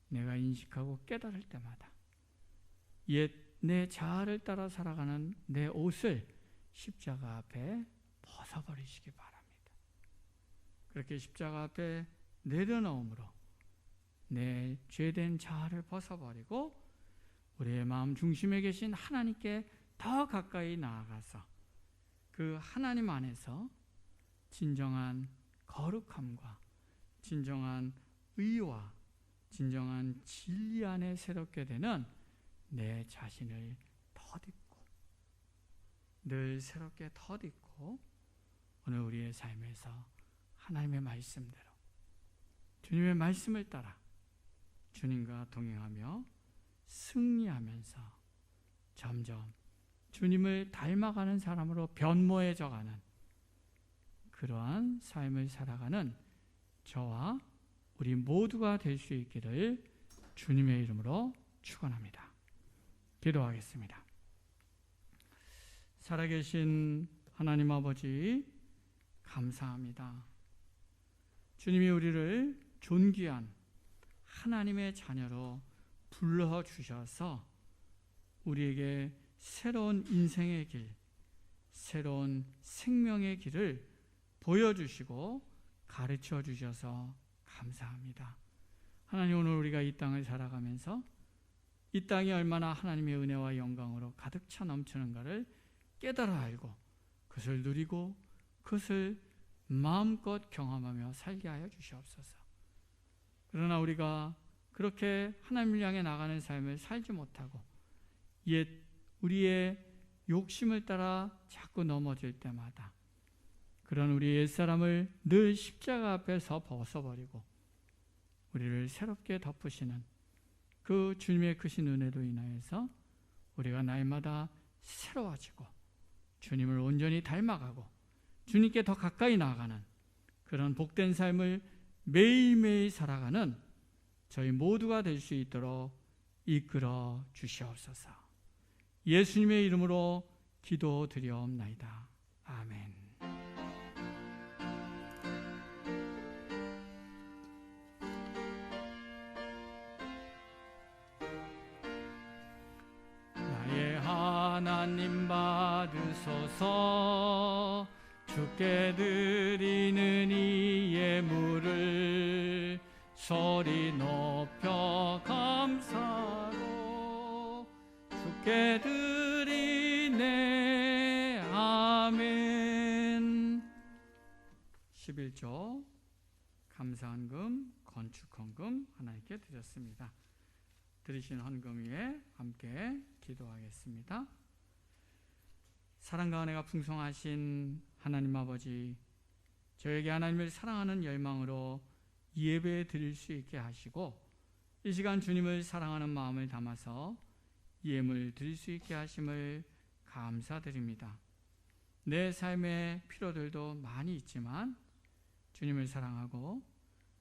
내가 인식하고 깨달을 때마다 옛 내 자아를 따라 살아가는 내 옷을 십자가 앞에 벗어버리시기 바랍니다. 그렇게 십자가 앞에 내려놓음으로 내 죄된 자아를 벗어버리고 우리의 마음 중심에 계신 하나님께 더 가까이 나아가서 그 하나님 안에서 진정한 거룩함과 진정한 의와 진정한 진리 안에 새롭게 되는 내 자신을 덧입고 늘 새롭게 덧입고 오늘 우리의 삶에서 하나님의 말씀대로 주님의 말씀을 따라 주님과 동행하며 승리하면서 점점 주님을 닮아가는 사람으로 변모해져가는 그러한 삶을 살아가는 저와 우리 모두가 될 수 있기를 주님의 이름으로 축원합니다. 기도하겠습니다. 살아계신 하나님 아버지, 감사합니다. 주님이 우리를 존귀한 하나님의 자녀로 불러주셔서 우리에게 새로운 인생의 길, 새로운 생명의 길을 보여주시고 가르쳐 주셔서 감사합니다. 하나님, 오늘 우리가 이 땅을 살아가면서 이 땅이 얼마나 하나님의 은혜와 영광으로 가득 차 넘치는가를 깨달아 알고 그것을 누리고 그것을 마음껏 경험하며 살게 하여 주시옵소서. 그러나 우리가 그렇게 하나님을 향해 나가는 삶을 살지 못하고 옛 우리의 욕심을 따라 자꾸 넘어질 때마다 그런 우리의 옛사람을 늘 십자가 앞에서 벗어버리고 우리를 새롭게 덮으시는 그 주님의 크신 은혜로 인하여서 우리가 날마다 새로워지고 주님을 온전히 닮아가고 주님께 더 가까이 나아가는 그런 복된 삶을 매일매일 살아가는 저희 모두가 될 수 있도록 이끌어 주시옵소서. 예수님의 이름으로 기도드리옵나이다. 아멘. 나의 하나님 받으소서. 주께 드리는 이 예물을 소리 높여 감사로 주께 드리네. 아멘. 11조 감사헌금, 건축헌금 하나님께 드렸습니다. 드리신 헌금 위에 함께 기도하겠습니다. 사랑과 은혜가 풍성하신 하나님 아버지, 저에게 하나님을 사랑하는 열망으로 예배 드릴 수 있게 하시고 이 시간 주님을 사랑하는 마음을 담아서 예물 드릴 수 있게 하심을 감사드립니다. 내 삶의 필요들도 많이 있지만 주님을 사랑하고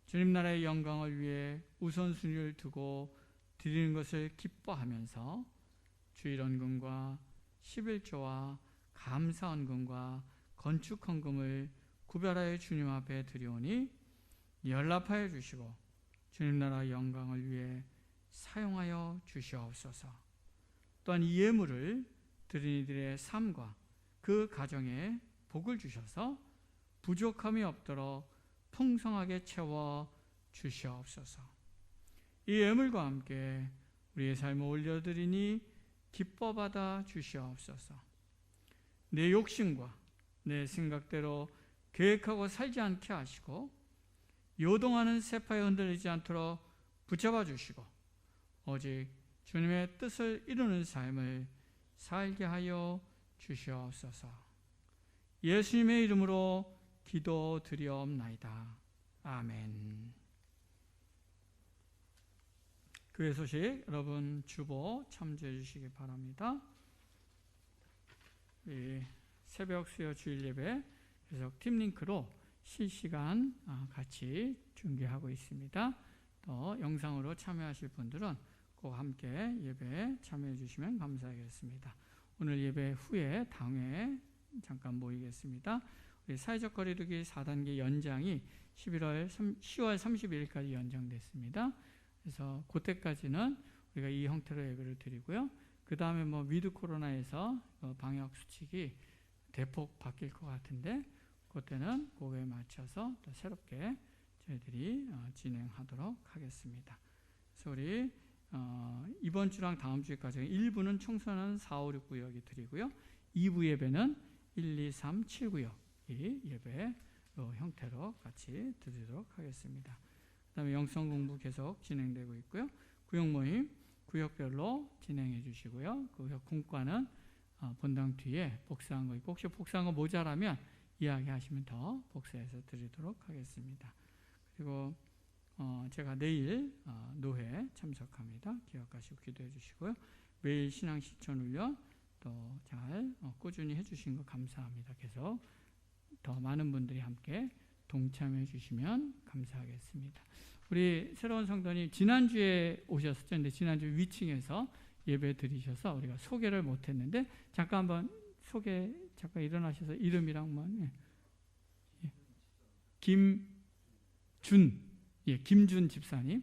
주님 나라의 영광을 위해 우선순위를 두고 드리는 것을 기뻐하면서 주일헌금과 11조와 감사헌금과 건축헌금을 구별하여 주님 앞에 드리오니 연락하여 주시고 주님 나라 영광을 위해 사용하여 주시옵소서. 또한 이 예물을 드린 이들의 삶과 그 가정에 복을 주셔서 부족함이 없도록 풍성하게 채워 주시옵소서. 이 예물과 함께 우리의 삶을 올려드리니 기뻐받아 주시옵소서. 내 욕심과 내 생각대로 계획하고 살지 않게 하시고 요동하는 세파에 흔들리지 않도록 붙잡아 주시고 오직 주님의 뜻을 이루는 삶을 살게 하여 주시옵소서. 예수님의 이름으로 기도드리옵나이다. 아멘. 교회 소식 여러분 주보 참조해 주시기 바랍니다. 새벽 수요 주일 예배 계속 팀링크로 실시간 같이 중계하고 있습니다. 또 영상으로 참여하실 분들은 꼭 함께 예배에 참여해 주시면 감사하겠습니다. 오늘 예배 후에 당회에 잠깐 모이겠습니다. 우리 사회적 거리두기 4단계 연장이 10월 30일까지 연장됐습니다. 그래서 그때까지는 우리가 이 형태로 예배를 드리고요. 그 다음에 위드 코로나에서 방역 수칙이 대폭 바뀔 것 같은데 그때는 그거에 맞춰서 또 새롭게 저희들이 진행하도록 하겠습니다. 그래서 우리 이번 주랑 다음 주까지 1부는 청소년 4, 5, 6 구역이 드리고요. 2부 예배는 1, 2, 3, 7 구역이 예배 형태로 같이 드리도록 하겠습니다. 그 다음에 영성 공부 계속 진행되고 있고요. 구역 모임 구역별로 진행해 주시고요. 그 공과는 본당 뒤에 복사한 거 있고 혹시 복사한 거 모자라면 이야기하시면 더 복사해서 드리도록 하겠습니다. 그리고 제가 내일 노회 참석합니다. 기억하시고 기도해 주시고요. 매일 신앙 실천 훈련 또 잘 꾸준히 해주신 거 감사합니다. 계속 더 많은 분들이 함께 동참해 주시면 감사하겠습니다. 우리 새로운 성도님 지난주에 오셨었죠. 근데 지난주 위층에서 예배 드리셔서 우리가 소개를 못했는데 잠깐 한번 소개 잠깐 일어나셔서 이름이랑만 김준 집사님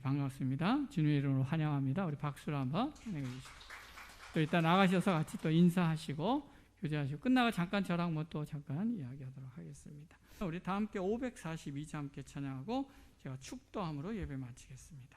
반갑습니다. 주님의 이름으로 환영합니다. 우리 박수로 한번 환영해 주시죠. 또 이따 나가셔서 같이 또 인사하시고 교제하시고 끝나고 잠깐 저랑 또 잠깐 이야기하도록 하겠습니다. 우리 다 함께 542자 함께 찬양하고 제가 축도함으로 예배 마치겠습니다.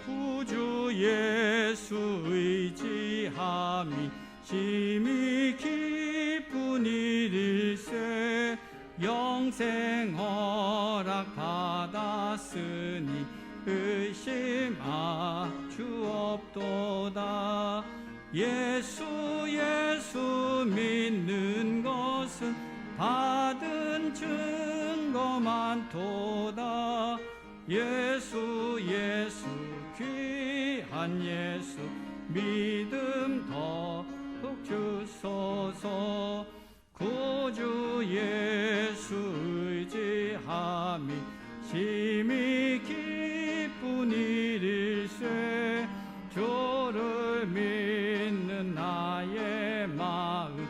구주 예수 의지함이 심히 기쁜 일일세 영생 허락 받았으니 의심하 주옵도다. 예수 믿는 것은 받은 증거만 도다. 예수 귀한 예수 믿음 더욱 주소서. 구주 예수 의지함이 심히 기쁜 일일세 주를 믿는 나의 마음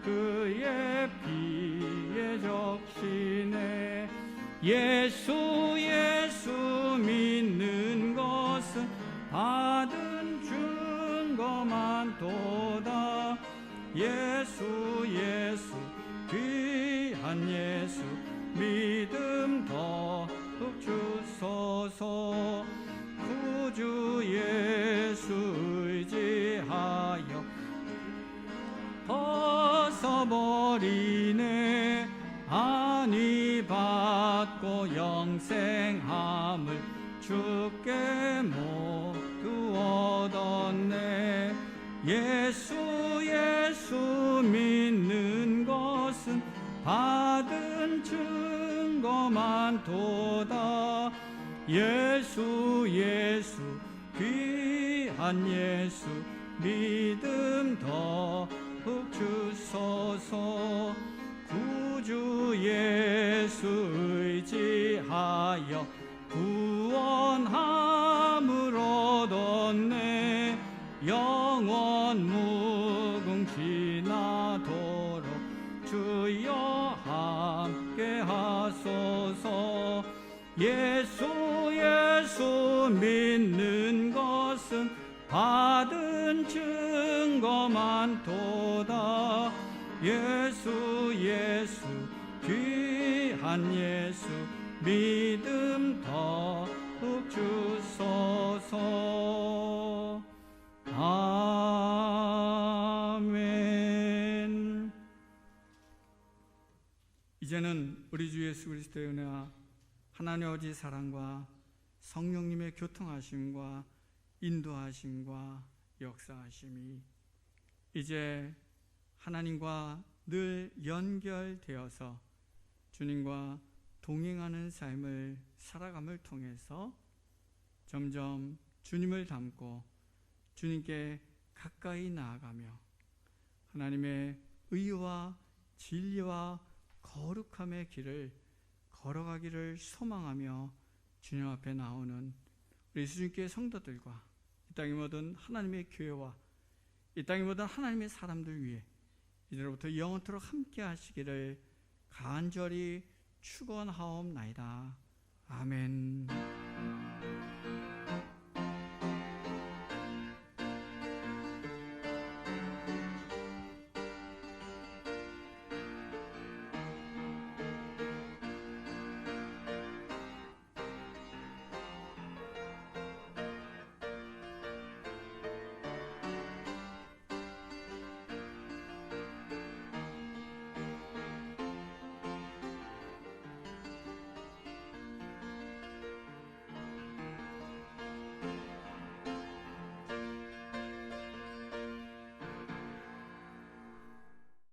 그의 피에 적시네. 예수 믿는 것은 받은 증거만 도다. 예수 귀한 예수 믿음 더욱 주소서. 구주 예수 의지하여 벗어버리네. 안위 받고 영생함을 주께 모두 얻었네. 예수 믿는 것은 받은 증거만 도다. 예수 귀한 예수 믿음 더욱 주소서. 구주 예수 의지하여 구원함을 얻었네. 영원 무궁지나도록 주여 함께 하소서. 예수 믿는 것은 받은 증거만 도다. 예수 귀한 예수 믿음 더욱 주소서. 아멘. 이제는 우리 주 예수 그리스도의 은혜와 하나님 아버지 사랑과 성령님의 교통하심과 인도하심과 역사하심이 이제 하나님과 늘 연결되어서 주님과 동행하는 삶을 살아감을 통해서 점점 주님을 닮고 주님께 가까이 나아가며 하나님의 의와 진리와 거룩함의 길을 걸어가기를 소망하며 주님 앞에 나오는 우리 수준교회 성도들과 이 땅의 모든 하나님의 교회와 이 땅의 모든 하나님의 사람들 위해 이제로부터 영원토록 함께 하시기를 간절히 축원하옵나이다. 아멘.